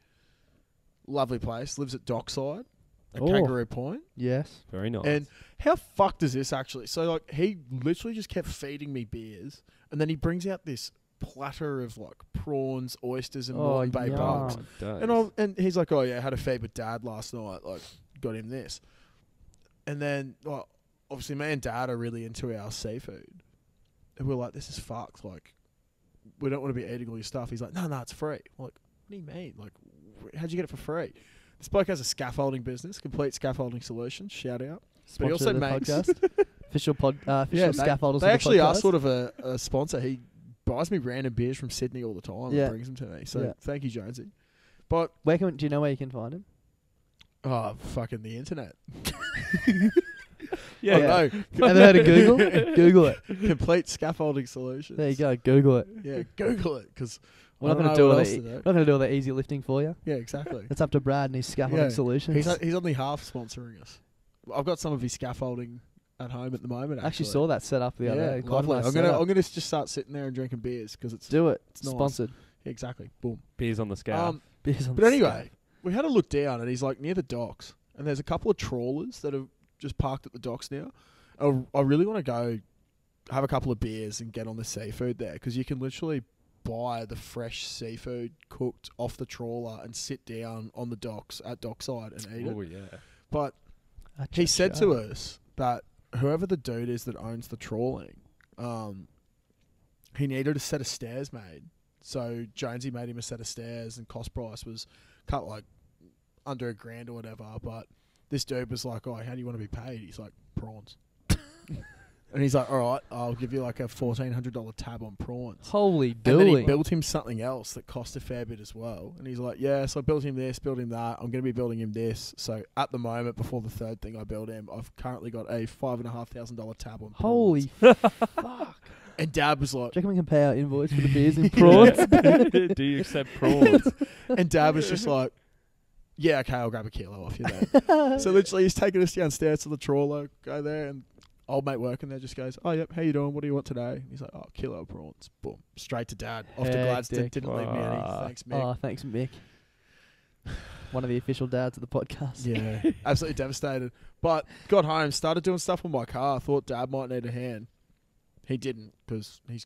Lovely place. Lives at Dockside, at Oh. Kangaroo Point. Yes. Very nice. And how fucked is this actually? So like, he literally just kept feeding me beers, and then he brings out this platter of like prawns, oysters, and Moreton Bay yum. bugs. Days. And he's like, "Oh yeah, I had a feed with Dad last night. Like, got him this." And then, well, obviously, me and Dad are really into our seafood, and we're like, "This is fucked. Like, we don't want to be eating all your stuff." He's like, "No, it's free." I'm like, what do you mean? Like, how'd you get it for free? This bloke has a scaffolding business, Complete Scaffolding Solutions. Shout out. But he also Sponsor of the makes podcast. Official scaffolders. They of the actually are podcast. sort of a sponsor. He buys me random beers from Sydney all the time Yeah. and brings them to me. So Yeah. thank you, Jonesy. But Do you know where you can find him? oh, fucking the internet. Yeah. Oh, no. Ever heard of Google? Google it. Complete Scaffolding Solutions. There you go. Google it. Yeah, Google it because We're not going to do all the easy lifting for you. Yeah, exactly. It's up to Brad and his scaffolding Yeah. solutions. He's only half sponsoring us. I've got some of his scaffolding at home at the moment. I actually saw that set up the other Yeah, day. Quite a lovely. nice I'm gonna setup. just start sitting there and drinking beers because it's do it. it's nice. Sponsored. Yeah, exactly. Boom. Beers on the scale. Beers on But the anyway, we had a look down and he's like near the docks, and there's a couple of trawlers that have just parked at the docks now. I really want to go have a couple of beers and get on the seafood there because you can literally buy the fresh seafood cooked off the trawler and sit down on the docks at Dockside and eat Oh it. yeah. But he said to us that whoever the dude is that owns the trawling, he needed a set of stairs made. So Jonesy made him a set of stairs, and cost price was cut like under $1,000 or whatever. But this dude was like, "Oh, how do you want to be paid?" He's like, "Prawns." And he's like, all right, I'll give you like a $1,400 tab on prawns. Holy And then he dooly. built him something else that cost a fair bit as well. And he's like, yeah, so I built him this, built him that. I'm going to be building him this. So at the moment, before the third thing I built him, I've currently got a $5,500 tab on prawns. Holy fuck. And Dad was like, Do you reckon we can pay our invoice for the beers and prawns? Do you accept prawns? and Dad was just like, yeah, okay, I'll grab a kilo off you then. So literally he's taking us downstairs to the trawler, go there, and old mate working there just goes, oh, yep, how you doing? What do you want today? He's like, oh, kilo of prawns. Boom. Straight to Dad. Off to Gladstone. Hectic. Didn't leave me any. Thanks, Mick. Oh, thanks, Mick. One of the official dads of the podcast. Yeah, absolutely devastated. But got home, started doing stuff with my car. Thought Dad might need a hand. He didn't because he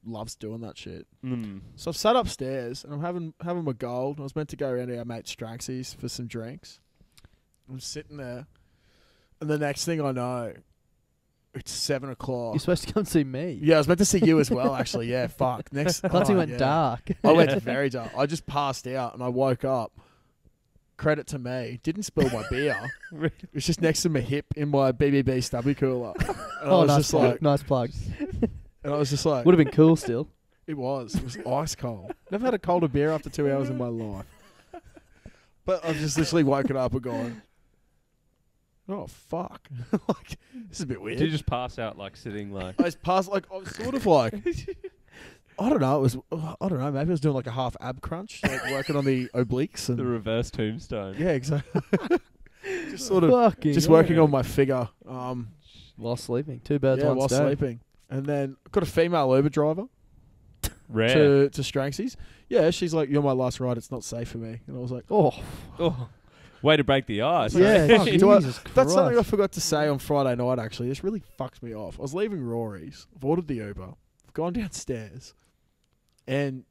loves doing that shit. So I've sat upstairs and I'm having my gold. I was meant to go around to our mate Straxy's for some drinks. I'm sitting there, and the next thing I know, it's 7 o'clock. You're supposed to come see me. Yeah, I was meant to see you as well, actually. Yeah, fuck. Next, Clancy went dark. I went very dark. I just passed out and I woke up. Credit to me. Didn't spill my beer. It was just next to my hip in my BBB stubby cooler. And I was nice just plug. like, Nice plug. and I was just like, Would have been cool still. It was ice cold. Never had a colder beer after 2 hours in my life. But I've just literally woken up and gone, oh, fuck. Like, this is a bit weird. Did you just pass out like sitting like? I was I was sort of like, I don't know, maybe I was doing like a half ab crunch, like working on the obliques. And The reverse tombstone. yeah, exactly. Just sort of, Fucking just hell. working on my figure. While sleeping. Two birds, Yeah, one while stone. sleeping. And then got a female Uber driver Rare. to Stranksy's. Yeah, she's like, you're my last ride, it's not safe for me. And I was like, Oh, Oh, way to break the ice. yeah. fuck, do I- Jesus Christ. that's something I forgot to say on Friday night, actually. This really fucked me off. I was leaving Rory's. I've ordered the Uber. I've gone downstairs. And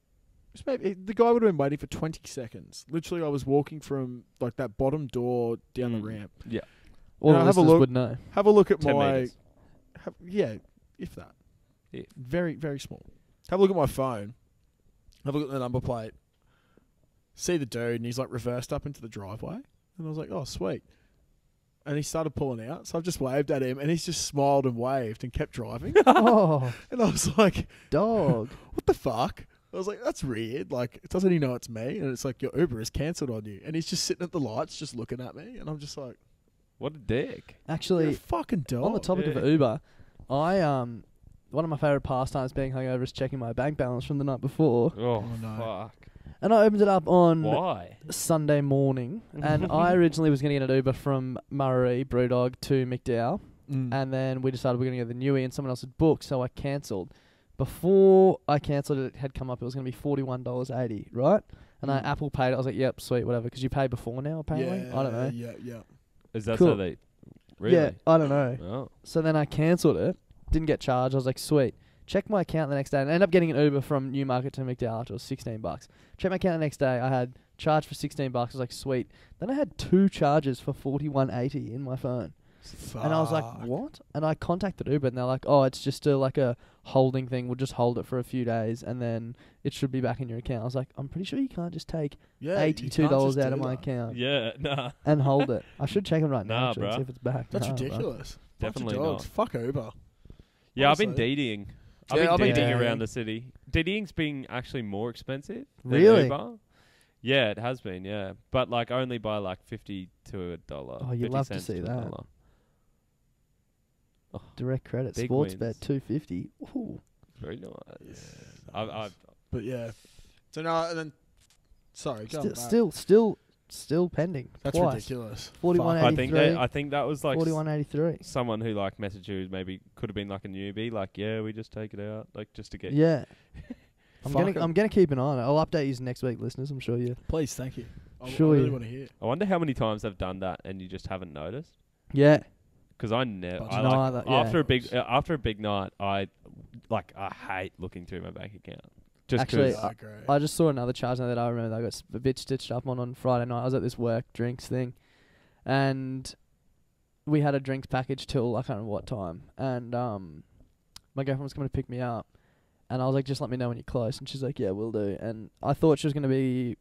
the guy would have been waiting for 20 seconds. Literally, I was walking from like that bottom door down the ramp. Yeah. All Now the have a listeners look. would know. Have a look at 10 my... meters. Yeah, if that. Yeah. Very, very small. Have a look at my phone. Have a look at the number plate. See the dude, and he's like reversed up into the driveway. And I was like, oh, sweet. And he started pulling out. So I've just waved at him, and he's just smiled and waved and kept driving. Oh, And I was like, dog. what the fuck? I was like, that's weird. Like, doesn't he know it's me? And it's like, your Uber is cancelled on you. And he's just sitting at the lights, just looking at me. And I'm just like, What a dick. you're a Actually, fucking dog. on the topic Yeah. of Uber, one of my favourite pastimes being hungover is checking my bank balance from the night before. Oh, no. fuck. And I opened it up on Why? Sunday morning, and I originally was going to get an Uber from Murray, Brewdog, to McDowell, and then we decided we were going to go to the Newey, and someone else had booked, so I cancelled. Before I cancelled it had come up, it was going to be $41.80, right? And I Apple Paid it. I was like, yep, sweet, whatever, because you pay before now, apparently. Yeah, I don't know. Yeah. Is that Cool. so they... Really? Yeah, I don't know. Oh. So then I cancelled it, didn't get charged. I was like, sweet. Check my account the next day, and I ended up getting an Uber from Newmarket to McDowell. It was $16. Check my account the next day. I had charged for $16. I was like, sweet. Then I had 2 charges for $41.80 in my phone. Fuck. And I was like, what? And I contacted Uber, and they're like, oh, it's just like a holding thing. We'll just hold it for a few days, and then it should be back in your account. I was like, I'm pretty sure you can't just take Yeah, you $82 can't just out do of my that. account Yeah, nah. and hold it. I should check it right now, Nah, actually, and bruh. see if it's back. That's Nah, bruh. ridiculous. Bunch of Definitely dogs. not. Fuck Uber. Yeah, I've been Honestly. DDing. Yeah, I've been DDing DDing. around the city. DDing's been actually more expensive than Really? Uber. Yeah, it has been, yeah. But like only by like 50 to $1. Oh, you 50 love to cents see to that. $1. Oh, Direct credit, Big sports wins. bet $250. Ooh. very nice. I've But yeah. So no, and then... Sorry, go back. Still pending. That's twice. ridiculous. 41 Fuck. I think that was like 41.83. someone who like messaged you maybe could have been like a newbie, like yeah, we just take it out, like just to get Yeah. I'm Fuck 'em. gonna keep an eye on it. I'll update you next week, listeners. I'm sure you. Please, thank you. I Sure really you- want to hear. I wonder how many times they've done that and you just haven't noticed. Yeah. Because I never. Bunch I of like, neither, yeah. after a big night, I hate looking through my bank account. Just Actually, 'cause- I agree. I just saw another charge now that I remember that I got a bit stitched up on Friday night. I was at this work drinks thing, and we had a drinks package till I can't remember what time. And my girlfriend was coming to pick me up, and I was like, just let me know when you're close. And she's like, yeah, we'll do. And I thought she was going to be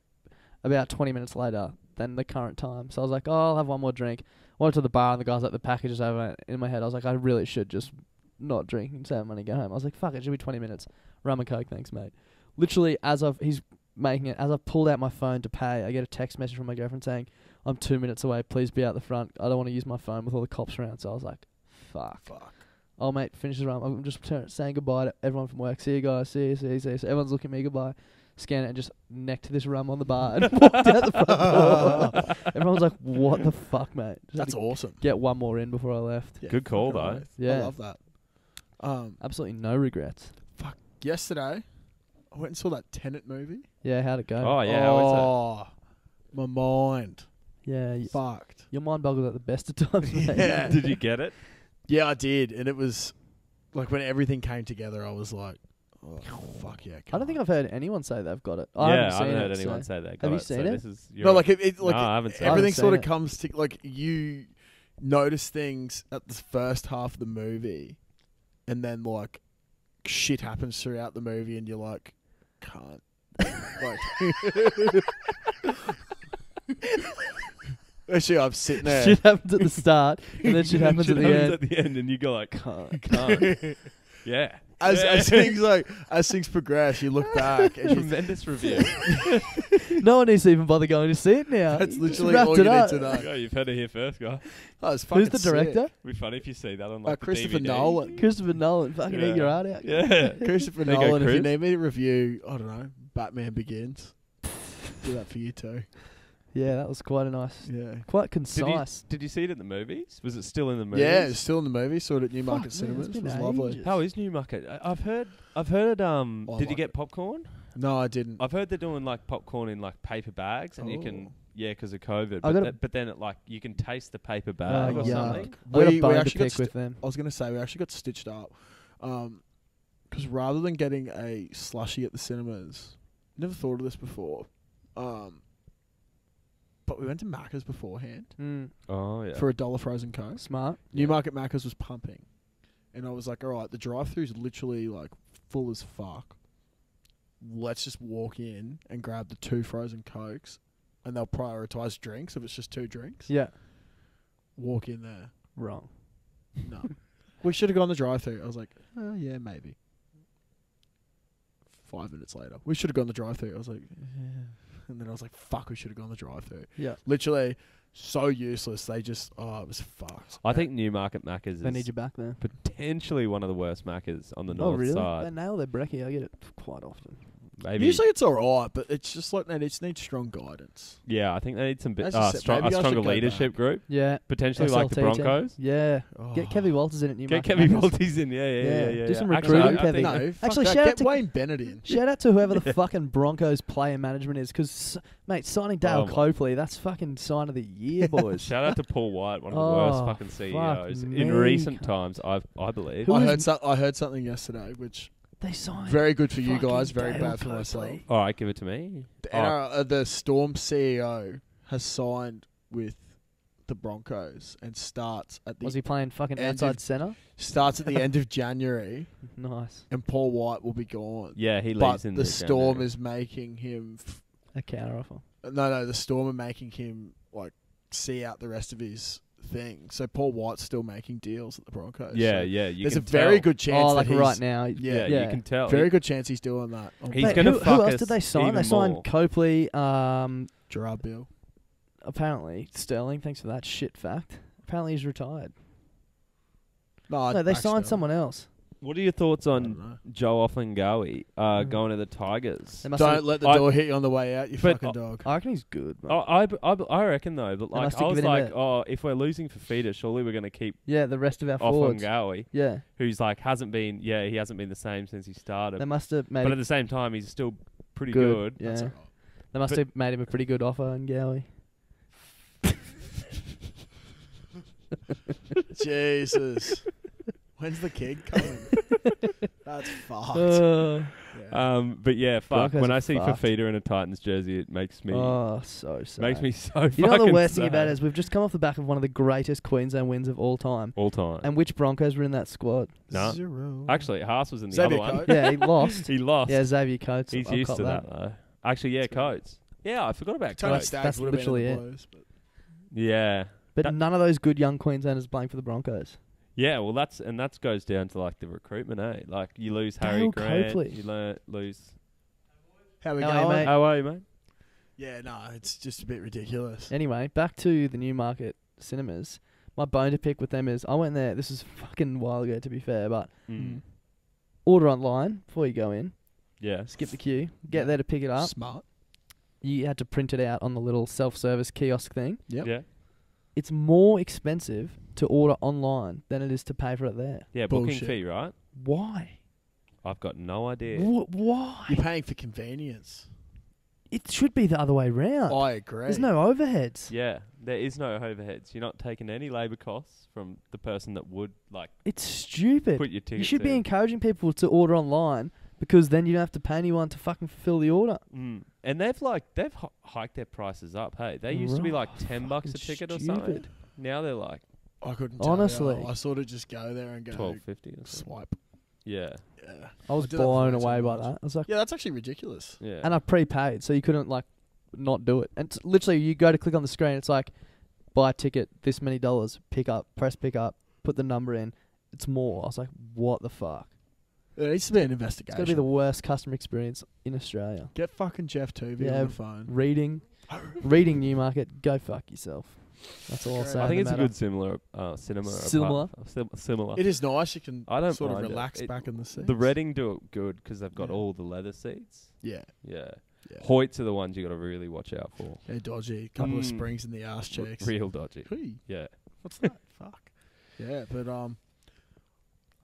about 20 minutes later than the current time. So I was like, oh, I'll have one more drink. Went to the bar, and the guy's like, the package is over. In my head, I was like, I really should just not drinking, save money, go home. I was like, fuck, it should be 20 minutes. Rum and coke, thanks, mate. Literally, he's making it, as I've pulled out my phone to pay, I get a text message from my girlfriend saying, I'm 2 minutes away, please be out the front. I don't want to use my phone with all the cops around. So I was like, fuck. Oh, mate, finish the rum. I'm just saying goodbye to everyone from work. See you guys, see you. So everyone's looking at me, goodbye. Scan it and just necked this rum on the bar and walked out the front door. Everyone's like, what the fuck, mate? Just That's awesome. Get one more in before I left. Yeah, Good call, though. right. Yeah. I love that. Absolutely no regrets. Fuck. Yesterday, I went and saw that Tenant movie. Yeah, how'd it go? Oh, yeah. How is Oh, my mind. Yeah. Fucked. Your mind boggles at the best of times, mate. Yeah. it? Did you get it? Yeah, I did. And it was like when everything came together, I was like, oh, fuck yeah. I don't think I've heard anyone say they've got it. I haven't seen heard it, anyone so. say that. Have you seen it? This is No, like it like No, I haven't seen it. everything I haven't sort of seen it. comes to like you notice things at the first half of the movie, and then like shit happens throughout the movie, and you're like, can't. Like, actually, I'm sitting there. Shit happens at the start, and then shit happens at the end. At the end, and you go like, can't. Yeah. As things progress, you look back and you Tremendous review. No one needs to even bother going to see it now. That's You literally wrapped all it you need up. to know. Yeah, you've heard it here first, guy. Oh, it's fucking Who's the director? sick. It'd be funny if you see that on like the Christopher DVD. Nolan. Christopher Nolan. Fucking eat your heart out. Yeah. Christopher There you go, Nolan. If you Chris. need me to review, I don't know, Batman Begins, do that for you too. Yeah, that was quite a nice, Yeah. quite concise. Did you see it in the movies? Was it still in the movies? Yeah, it's still in the movie. Saw it at Newmarket Fuck, man, Cinemas. it's It been was lovely. ages. How is Newmarket? I've heard. Did like you get it. popcorn? No, I didn't. I've heard they're doing like popcorn in like paper bags, and you can. Oh. Yeah, because of COVID. I got But then it like you can taste the paper bag or yuck. something. I got We a bone to actually got pick with them. I was going to say, we actually got stitched up. Because rather than getting a slushie at the cinemas, never thought of this before. But we went to Macca's beforehand Oh yeah. for $1 frozen Coke. Smart. Newmarket Macca's was pumping. And I was like, all right, the drive-thru's literally like full as fuck. Let's just walk in and grab the 2 frozen Cokes, and they'll prioritise drinks if it's just 2 drinks. Yeah. Walk in there. Wrong. No. We should have gone the drive-thru. I was like, yeah, maybe. 5 minutes later, we should have gone the drive-thru. I was like, yeah. And then I was like, fuck, we should have gone the drive-thru. Yeah. Literally, so useless. They just, it was fucked. I think Newmarket Macca's They need is you back there. potentially one of the worst Macca's on the Oh, north really? They side. nail their brekkie. I get it quite often. Maybe. Usually it's alright, but it's just like, they just need strong guidance. Yeah, I think they need some As you said, a maybe I should stronger go leadership back. group. Yeah. Potentially like the SLT team. Broncos. Yeah. Oh. Get Kevy Walters in at Get Newmarket. Kevin Macca's. Maltese in. Yeah. Do some Actually, recruiting, I think- Kevy. No, fuck Actually, that. shout out Get to- Wayne Bennett in. Shout out to whoever the fucking Broncos player management is, because, mate, signing Dale Oh my- Copley, that's fucking sign of the year, boys. Shout out to Paul White, one of the Oh, worst fucking CEOs fuck in me. recent times. I believe. Who I is- heard something yesterday, which They signed. very good for you fucking guys, very Dale bad for Copley. myself. All right, give it to me. The Storm CEO has signed with the Broncos and starts at Was the he playing fucking end outside of- centre? starts at the end of January, Nice. and Paul White will be gone. Yeah, he But leaves in the Storm January. is making him. A counter offer. No, the Storm are making him like see out the rest of his thing. So Paul White's still making deals at the Broncos. Yeah, So yeah. You there's a can very tell. good chance. Oh, like that he's, right now. Yeah, Yeah. you can tell. Very good chance he's doing that. He's Mate, gonna who fuck else us did they sign? even They signed more. Copley, Gerard Bill. apparently Sterling, thanks for that shit fact. Apparently he's retired. No, No, they back signed still. someone else. What are your thoughts I on don't know. Joe Offengawi going to the Tigers? They must Don't have, let the I- door hit you on the way out, you But- fucking dog. I reckon he's good. Mate. I reckon though, but They like must have I was given him like, a- if we're losing for feeder, surely we're going to keep Yeah, the rest of our forwards. Offengawi, Yeah, who's like he hasn't been the same since he started. they must have made But at him the same time, he's still pretty good. good. Yeah, That's alright. they must But- have made him a pretty good offer in Gowie. Jesus. When's the kid coming? That's fucked. Oh, But yeah, fuck. Broncos When are I see fucked. Fafita in a Titans jersey, it makes me so sad. makes me so. You know what the fucking worst thing about it sad. is? We've just come off the back of one of the greatest Queensland wins of all time. all time. And which Broncos were in that squad? No. 0. Actually, Haas was in the Xavier other one. Coates. Yeah, he lost. He lost. Yeah, Xavier Coates. He's I'll used cop to that though. Actually, yeah, Coates. Yeah, I forgot about Tony Coates. Staggs That's would have been literally in it. the Blues. But Yeah. But That- none of those good young Queenslanders playing for the Broncos. Yeah, well, that goes down to like the recruitment, eh? Like you lose Harry Dale Grant, Copley. you lose. How we How are you, going? mate? How are you, mate? Yeah, no, it's just a bit ridiculous. Anyway, back to the Newmarket cinemas. My bone to pick with them is I went there. This was fucking a while ago, to be fair, but order online before you go in. Yeah. Skip the queue. Get there to pick it up. Smart. You had to print it out on the little self-service kiosk thing. Yep. Yeah. It's more expensive to order online than it is to pay for it there. Yeah, booking Bullshit. fee, right? Why? I've got no idea. Why? You're paying for convenience. It should be the other way round. I agree. There's no overheads. Yeah, there is no overheads. You're not taking any labour costs from the person that would like It's stupid. put your ticket. You should be encouraging people to order online because then you don't have to pay anyone to fucking fulfill the order. And they've hiked their prices up. Hey, they used to be like $10 a Fucking ticket or stupid. something. Now they're like I couldn't Honestly. tell you. I sort of just go there and go $12.50 or something. swipe. Yeah, Yeah. I was do that blown before away too by much. that. I was like, Yeah, that's actually ridiculous. yeah. and I prepaid, so you couldn't like not do it. And literally, you go to click on the screen, it's like buy a ticket, this many dollars, press pick up, put the number in. It's more. I was like, what the fuck? There needs to be an It's investigation. gonna be the worst customer experience in Australia. Get fucking Jeff Tuvey Yeah, on the phone. Reading Newmarket, go fuck yourself. That's all I'll Great. say. I think no it's a matter. good cinema. Similar? Similar. It is nice. You can I don't sort of mind it. relax back in the seats. The Reading do it good because they've got Yeah. all the leather seats. Yeah. Yeah. Yeah. Hoyts are the ones you got to really watch out for. They're dodgy. Couple of springs in the ass cheeks. Real dodgy. Hey, Yeah. what's that? Fuck. Yeah, but I'm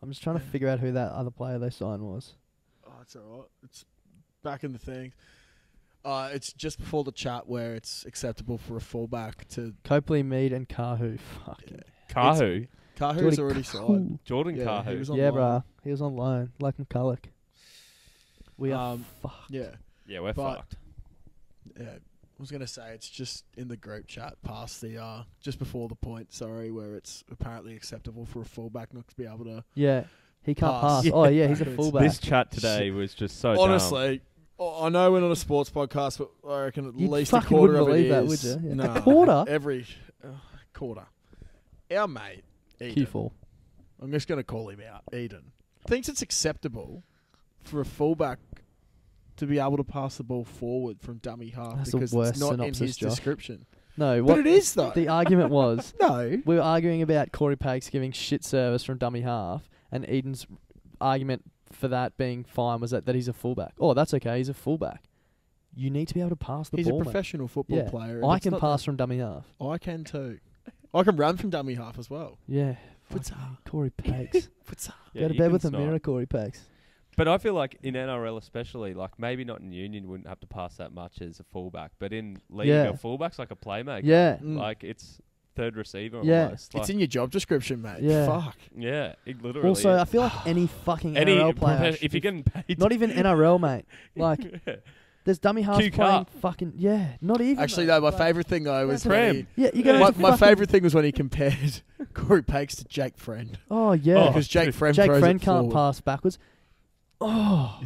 just trying to figure out who that other player they signed was. oh, it's alright. It's back in the thing. It's just before the chat where it's acceptable for a fullback to. Copley, Mead, and Kahu. Fucking Kahu. Kahu's Jordan already signed. Jordan Yeah, he Kahu. was on Yeah, loan. bruh. He was on loan, like McCulloch. We are fucked. Yeah, Yeah, we're But- fucked. yeah. I was gonna say it's just in the group chat past the just before the point. Sorry, where it's apparently acceptable for a fullback not to be able to. Yeah, he can't Pass. pass. Yeah. Oh, yeah, he's a Backwards. fullback. This chat today was just so dumb. Honestly, I know we're not a sports podcast, but I reckon at You least a fucking quarter wouldn't of it believe that, is. would you? Yeah. No, A quarter? every quarter. Our mate, Eden, Q4. I'm just going to call him out, Eden, thinks it's acceptable for a fullback to be able to pass the ball forward from dummy half That's the because worst it's not in synopsis, his Josh. description. No, But it is, though. The argument was No. we were arguing about Corey Pakes giving shit service from dummy half, and Eden's argument for that being fine was that he's a fullback. Oh, that's okay. He's a fullback. You need to be able to pass the He's ball. a professional football Yeah. player. I It's can not pass from dummy half. that- I can too. I can run from dummy half as well. Yeah. What's Fucking Corey Pakes. Yeah, Go to you bed can with a snipe. mirror, Corey Pakes. But I feel like in NRL especially, like maybe not in Union, you wouldn't have to pass that much as a fullback. But in League, Yeah. a fullback's like a playmaker. Yeah. Mm. Like it's third receiver Yeah. almost. Like, It's in your job description, mate. Yeah. Fuck. yeah, it literally Also, is. I feel like any fucking Any NRL player, if you're getting paid, not even NRL, mate. Like, yeah. there's dummy halves Q playing Cup. fucking not even. Actually, no. My favourite thing though was Prem. when Yeah, you go. my favourite thing was when he compared Corey Pakes to Jake Friend Oh yeah, because Jake Friend Jake throws Friend it can't forward. pass backwards. Oh,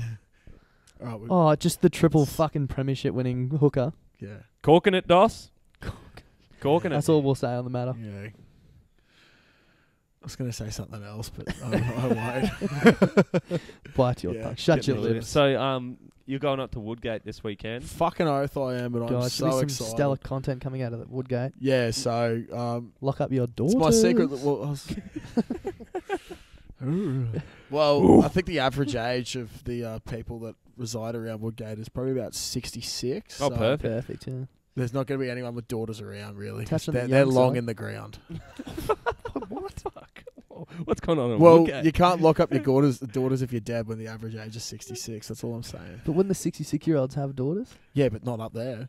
Right, oh, just the triple fucking premiership winning hooker. yeah, Corking it, Doss. Corking it. That's all we'll say on the matter. yeah. I was going to say something else, but I won't. Bite your Yeah, tongue. Shut getting your a little lips. So, you're going up to Woodgate this weekend. Fucking oath I am, but I'm God, should be so some excited. stellar content coming out of the Woodgate. Yeah, so Lock up your doors. it's my secret. Well, I think the average age of the people that reside around Woodgate is probably about 66. Oh, so perfect. Perfect. Yeah. There's not going to be anyone with daughters around, really. 'cause Touch on the they're young long side. in the ground. What the fuck? What's going on in Well, Woodgate? you can't lock up your daughters if you're dead when the average age is 66. That's all I'm saying. But wouldn't the 66-year-olds have daughters? Yeah, but not up there.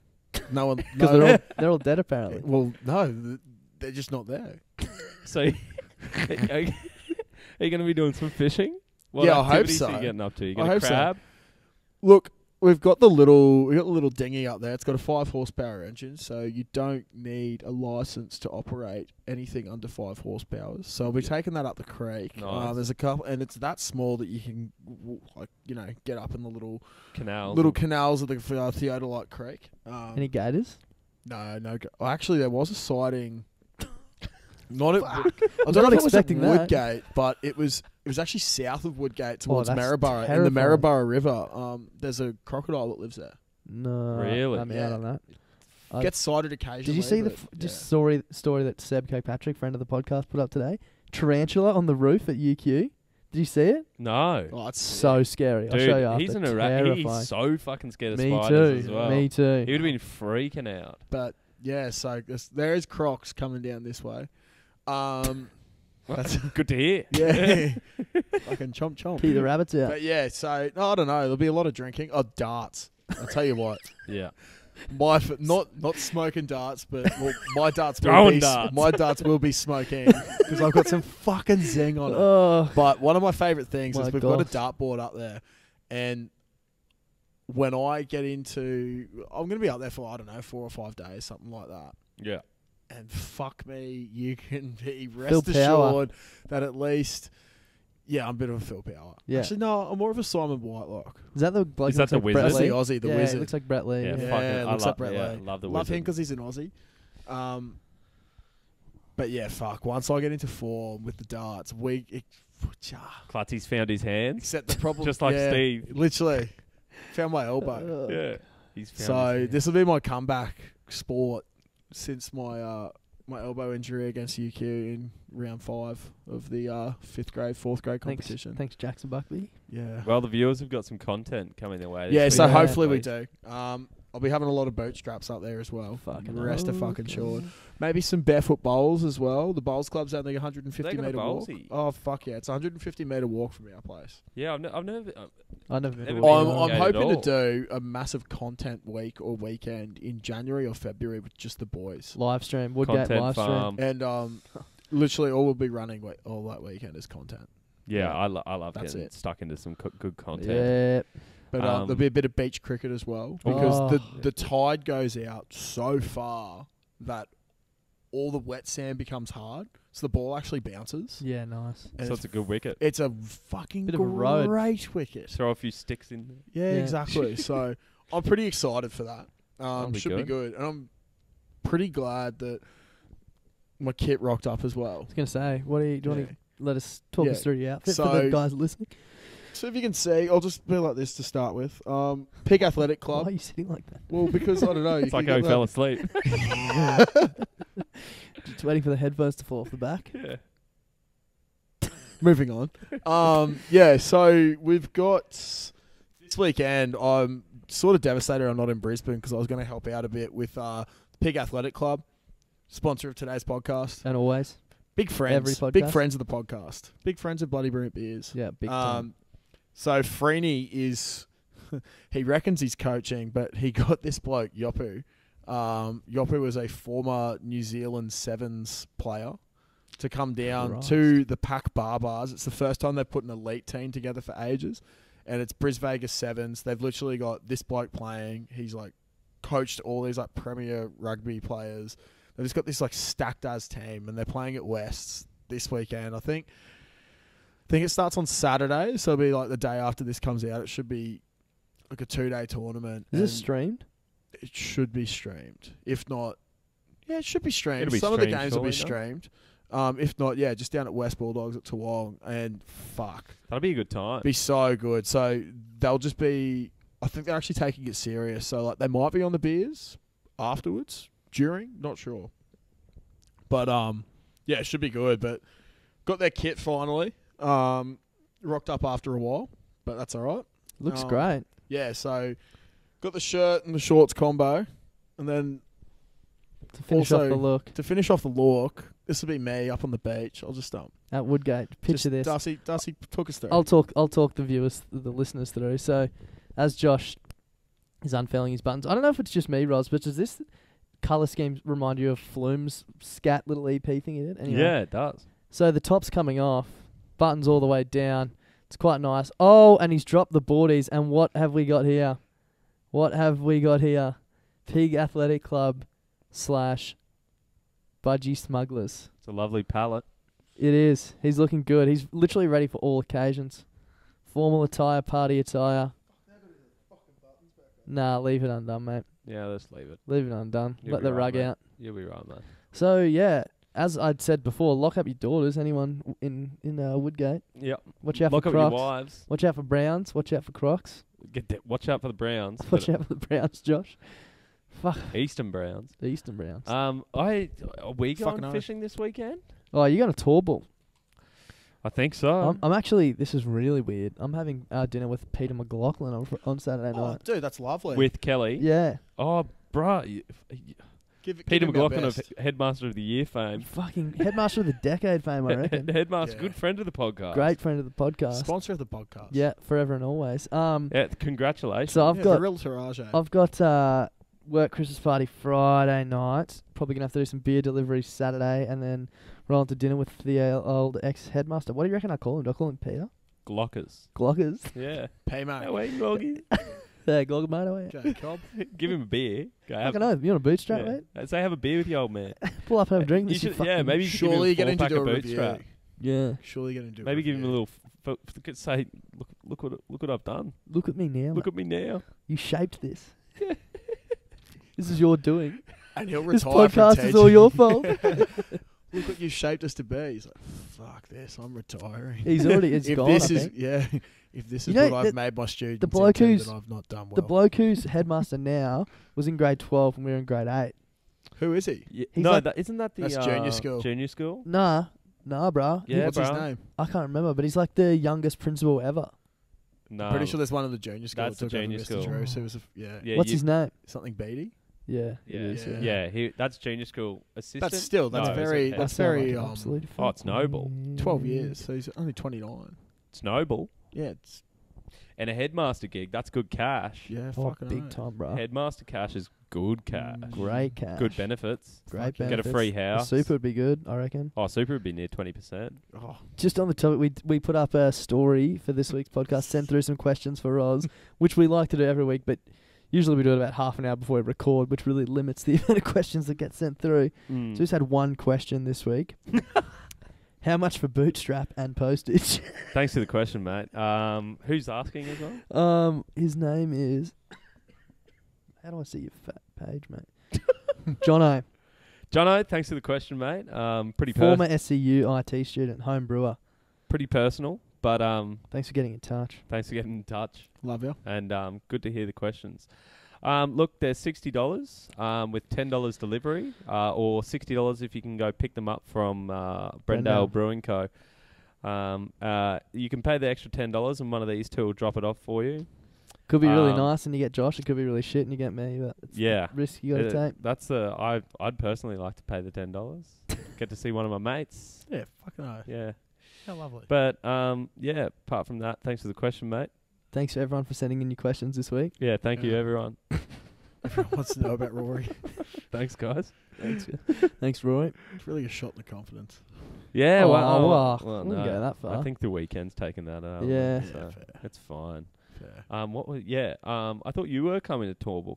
No one. Because no, they're all dead apparently. well, no, they're just not there. So, are you going to be doing some fishing? What Yeah, I hope activities so. Are you getting up to? You I going hope to so. crab? Look, we've got the little dinghy up there. It's got a 5 horsepower engine, so you don't need a license to operate anything under 5 horsepower. So I'll be taking that up the creek. Nice. There's a couple, and it's that small that you can, get up in the little Canals. canals of the Theodolite Creek. Any gators? No. Well, actually, there was a sighting Not at, I don't know if it was at Woodgate, but it was actually south of Woodgate towards that's Maryborough, in the terrifying. Maryborough River. There's a crocodile that lives there. No, Really? I'm out on that. Gets sighted occasionally. Did you see the story that Seb Kirkpatrick, friend of the podcast, put up today? Tarantula on the roof at UQ. Did you see it? No. Oh, it's So scary. Dude, I'll show you after. he's Terrifying. he's so fucking scared of Me spiders too. as well. Me too. He would have been freaking out. But yeah, so there is crocs coming down this way. That's good to hear. Yeah, fucking chomp chomp. Keep the rabbits out. But yeah, so I don't know. There'll be a lot of drinking. Oh, darts. I'll tell you what. Yeah. Not smoking darts, but my darts will be smoking because I've got some fucking zing on it. Oh, But one of my favourite things is My we've got a gosh. dartboard up there, and when I get into, I'm going to be up there for 4 or 5 days, something like that. Yeah. And fuck me, you can be Phil rest Power. assured that at least, yeah, I'm a bit of a Phil Power. Yeah. Actually, no, I'm more of a Simon Whitelock. is that the bloke? Is that looks the like wizard? Brett That's the Lee? Aussie, the yeah, wizard. It looks like Brett Lee. Yeah, Yeah. Yeah, fucking, looks like Brett yeah, Lee. love the Love wizard. him because he's an Aussie. But yeah, fuck. Once I get into form with the darts, Clutzy's found his hands. except the problem, Just like yeah, Steve. literally found my elbow. Yeah. He's found So his this will be my comeback sport since my my elbow injury against UQ in round 5 of the 5th grade, 4th grade competition. Thanks, Jackson Buckley. Yeah. Well, the viewers have got some content coming their way. Yeah, this so week, hopefully we please. do. I'll be having a lot of bootstraps up there as well. Fucking Rest hell. are fucking short. Maybe some barefoot bowls as well. The bowls club's only 150 They got a metre walk. bowlsy. Oh fuck yeah, it's a 150 metre walk from our place. Yeah, I've never. I never been Never to been a I'm wedding. Yeah, hoping at to all. do a massive content week or weekend in January or February with just the boys. Live stream, Woodgate Content live stream. farm. And literally all we'll be running all that weekend is content. Yeah, I love That's getting it. stuck into some good content. Yeah. But there'll be a bit of beach cricket as well because the tide goes out so far that all the wet sand becomes hard, so the ball actually bounces. Yeah, nice. And So it's a good wicket. It's a fucking Bit of a road. great wicket. Throw a few sticks in there. Yeah, Yeah. exactly. So I'm pretty excited for that. That'll be Should be good, and I'm pretty glad that my kit rocked up as well. I was gonna say, do you want to let us talk Yeah. us through your outfit for So- the guys listening? So if you can see, I'll just be like this to start with. Pig Athletic Why Club. are you sitting like that? Well, because I don't know. It's like how he fell asleep. Just waiting for the headphones to fall off the back. Yeah. Moving on. Yeah, so we've got this weekend. I'm sort of devastated I'm not in Brisbane because I was going to help out a bit with Pig Athletic Club, sponsor of today's podcast. And always. Big friends. Every podcast? Big friends of the podcast. Big friends of Bloody Brilliant Beers. Yeah, big time. So Freeney is, he reckons he's coaching, but he got this bloke, Yopu. Yopu was a former New Zealand Sevens player to come down Christ. to the Pack Barbars. It's the first time they've put an elite team together for ages. And it's Bris Vegas Sevens. They've literally got this bloke playing. He's like coached all these like premier rugby players. They've just got this like stacked as team, and they're playing at Wests this weekend. I think it starts on Saturday, so it'll be like the day after this comes out. It should be like a 2-day tournament. Is this and streamed? It should be streamed. If not, yeah, it should be streamed. It'll be Some of the streamed, games will be surely, streamed. If not, yeah, just down at West Bulldogs at Toowong, and fuck, That'll be a good time. be so good. So they'll just be. I think they're actually taking it serious. So like they might be on the beers afterwards, during, not sure. But yeah, it should be good. But got their kit finally. Rocked up after a while, but that's all right. Looks great. Yeah, so got the shirt and the shorts combo, and then To finish off also, the look to finish off the look, this will be me up on the beach. I'll just at Woodgate. Picture just this. Darcy took us through. I'll talk the viewers, the listeners through. So, as Josh is unfurling his buttons, I don't know if it's just me, Roz, but does this colour scheme remind you of Flume's scat little EP thing in it? Anyway. Yeah, it does. So the top's coming off, buttons all the way down. It's quite nice. Oh, and he's dropped the boardies. And what have we got here? What have we got here? Pig Athletic Club / Budgie Smugglers. It's a lovely palette. It is. He's looking good. He's literally ready for all occasions. Formal attire, party attire. Nah, leave it undone, mate. Yeah, let's leave it. Leave it undone. You'll Let be the right, rug mate. out. You'll be right, man. So, yeah, as I'd said before, lock up your daughters. Anyone in Woodgate, Yep. watch out Lock for up your Crocs. wives. Watch out for Browns. Watch out for Crocs. Watch out for the Browns. Watch out for the Browns, Josh. Fuck Eastern Browns. the Eastern Browns. Are we Fucking going oath. fishing this weekend? Oh, you're going to Toorball. I think so. I'm actually. This is really weird. I'm having dinner with Peter McLaughlin on Saturday Oh, night. dude, that's lovely. With Kelly. Yeah. Oh, bruh. Peter McLaughlin of Headmaster of the Year fame. Fucking headmaster of the decade fame, I reckon. Headmaster, Yeah. good friend of the podcast. Great friend of the podcast. Sponsor of the podcast. Yeah, forever and always. Yeah, congratulations. So I've Yeah, got the real Taraj. I've got work Christmas party Friday night. Probably gonna have to do some beer deliveries Saturday, and then roll into dinner with the old ex headmaster. What do you reckon I call him? Do I call him Peter? Glockers. Glockers. Yeah. Pay mate. Hey, wait, Gloggy. Yeah, Glogger mate. Away. Jacob. Give him a beer. Go I have, don't know. You want a bootstrap, yeah. mate? Say have a beer with the old man. Pull up and have a drink. You This is should, yeah, fucking- maybe you should Surely give him get a him to four-pack do a of review. Bootstrap. Yeah. Surely get him to do. Maybe a give him a review. little. Say, look what I've done. Look at me now. Look at me now. You shaped this. This is your doing. And he'll This retire from podcast is all your fault. Look what you shaped us to be. He's like, fuck this, I'm retiring. He's already. It's if gone. this I is think. yeah, if this is You know, what I've the- made my students the bloke into, who's- then I've not done well. The bloke who's headmaster now was in grade 12 and we were in grade 8. Who is he? Yeah. He's No, like- isn't that the That's junior school. Junior school. Nah, bro. Yeah, What's bro. his name? I can't remember, but he's like the youngest principal ever. No. Pretty sure there's one of the junior schools. That's the that took over junior Mr. school. Drew, so it was Yeah, What's his name? something Beatty? Yeah. Yeah, it is, yeah. that's junior school assistant. That's still No, very it's that's That sound very like an absolute oh, it's noble. 12 years. So he's only 29. It's noble. Yeah, it's And a headmaster gig, that's good cash. yeah, Oh, fucking big oath. time, bro. Headmaster cash is good cash. Great cash. Good benefits. Great Fuck yeah. benefits. Get a free The house. super would be good, I reckon. Oh, super would be near 20%. Oh, Just on the topic, we put up a story for this week's podcast, sent through some questions for Roz, which we like to do every week, but usually we do it about half an hour before we record, which really limits the amount of questions that get sent through. Mm. So we just had one question this week. How much for bootstrap and postage? Thanks for the question, mate. Who's asking as well? His name is... How do I see your fat page, mate? Jono. Jono, thanks for the question, mate. Pretty Former SCU IT student, home brewer. pretty personal, but Thanks for getting in touch. thanks for getting in touch. love you. And good to hear the questions. Look, they're $60 with $10 delivery, or $60 if you can go pick them up from Brendale Brendale. Brewing Co. You can pay the extra $10, and one of these two will drop it off for you. Could be really Um, nice and you get Josh. It could be really shit and you get me. But it's Yeah, the risk you got to take. that's I'd personally like to pay the $10. Get to see one of my mates. Yeah, fucking oath. Yeah, How lovely. but yeah. Apart from that, thanks for the question, mate. Thanks for everyone for sending in your questions this week. Yeah, thank you, Yeah. everyone. Everyone wants to know about Rory. Thanks, guys. Thanks, Thanks, Roy. It's really a shot in the confidence. Yeah, Oh, well, well, well, wouldn't no. go that far. I think the weekend's taken that out. Yeah. so Yeah, fair. it's fine. Fair. What was? Yeah. I thought you were coming to Torval.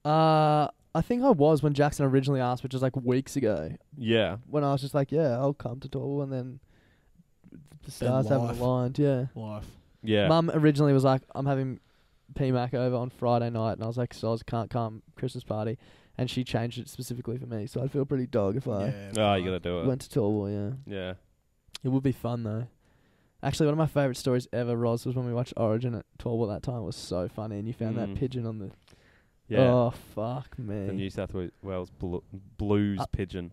I think I was when Jackson originally asked, which was like weeks ago. Yeah. When I was just like, yeah, I'll come to Torval, and then the stars haven't life. aligned. Yeah. Life. Yeah. Mum originally was like, I'm having P-Mac over on Friday night, and I was like, so I can't come Christmas party, and she changed it specifically for me, so I'd feel pretty dog if I Oh, you gotta do it. went to Torval. Yeah. Yeah. It would be fun though. Actually, one of my favourite stories ever, Roz, was when we watched Origin at Torval that time. It was so funny, and you found that pigeon on the... Yeah. Oh, fuck The me. New South Wales Blues pigeon.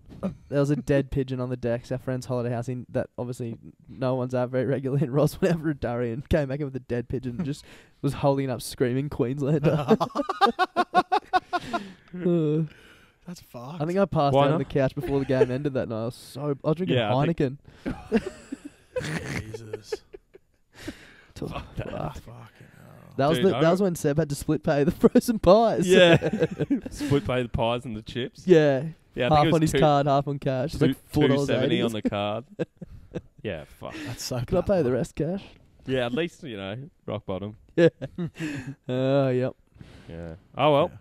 There was a dead pigeon on the decks. Our friend's holiday house that obviously no one's out very regularly. And Ross went over to Durry and came back in with a dead pigeon and just was holding it up screaming Queenslander. That's fucked. I think I passed Why out on not? the couch before the game ended that night. I was drinking Yeah, I Heineken. Jesus. Fuck. Fucking hell. That was Dude, that was when Seb had to split pay the frozen pies. Yeah. Split pay the pies and the chips. Yeah. Yeah. I think Half it was on his card, half on cash. It's like $2.70 on $4.80. the card. Yeah. Fuck. That's so Can I pay the rest cash? Yeah. At least rock bottom. Yeah. Yep. Yeah. Oh well.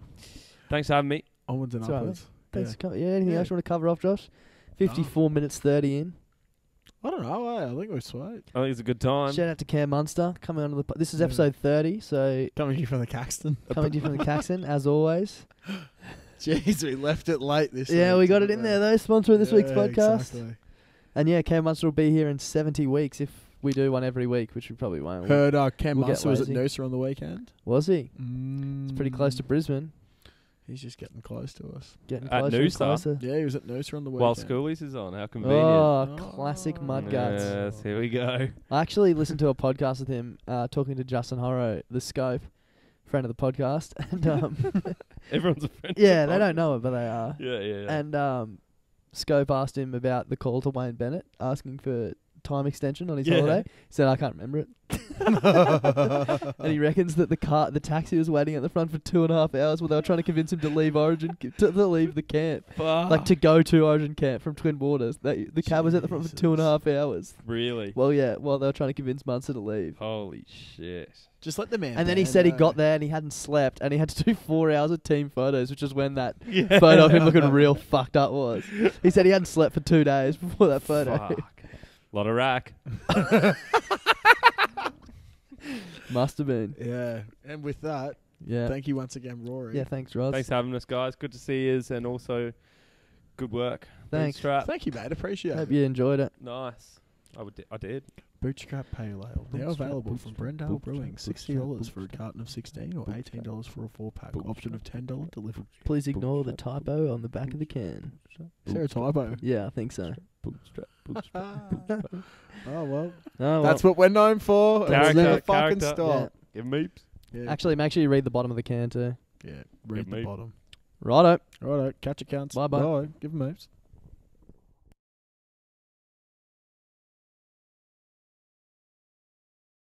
Thanks for having me. Onwards and It's all right, upwards. Thanks Yeah. for coming. Yeah, anything Yeah. else you want to cover off, Josh? 54 minutes 30 in. I don't know. I think we're sweet. I think it's a good time. Shout out to Cam Munster coming onto the. This is Yeah. episode 30, so Coming to you from the Caxton. coming to you from the Caxton as always. Jeez, we left it late this week. Yeah, we got it didn't in there though. Sponsor of this week's podcast. Exactly. And yeah, Cam Munster will be here in 70 weeks if we do one every week, which we probably won't. Heard Cam we'll get Munster was at lazy. Noosa on the weekend. Was he? It's pretty close to Brisbane. He's just getting close to us. Getting At closer and Noosa? closer. Yeah, he was at Noosa on the weekend. While Schoolies is on, how convenient. Oh, classic mud guts. Yes, here we go. I actually listened to a podcast with him talking to Justin Horro, the Scope, friend of the podcast. And Everyone's a friend. yeah, they don't know it, but they are. Yeah. And Scope asked him about the call to Wayne Bennett, asking for time extension on his holiday. He said, I can't remember it. And he reckons that the taxi was waiting at the front for 2.5 hours while they were trying to convince him to leave Origin, to leave the camp. Like to go to Origin camp from Twin Waters. The cab was at the front for 2.5 hours. Really? Well, yeah, while they were trying to convince Munster to leave. Holy shit. Just let the man. And then he said he got there and he hadn't slept and he had to do 4 hours of team photos, which is when that photo of him looking real fucked up was. He said he hadn't slept for 2 days before that photo. Fuck. Lot of rack. Must have been. Yeah. And with that, Yeah. thank you once again, Rory. Yeah, thanks, Roz. Thanks for having us, guys. Good to see you, and also good work. Thanks. Bootstrap. Thank you, mate. Appreciate Hope it. you enjoyed it. Nice. I did. BOOTSTRAP Pale Ale. Now available from Brendale Brewing. $60 for a carton of 16 or $18 for a 4-pack. Option of $10 delivery. Please ignore the typo on the back of the can. Is there a typo? Yeah, I think so. Bootstrap. Oh, well. Oh, That's what we're known for. and Character, we'll never fucking character. stop. Give meeps. Yeah. Actually, make sure you read the bottom of the can too. Yeah. Read Give the me. bottom. Righto. Righto. Catch your counts. Bye-bye. Bye. Give them moves.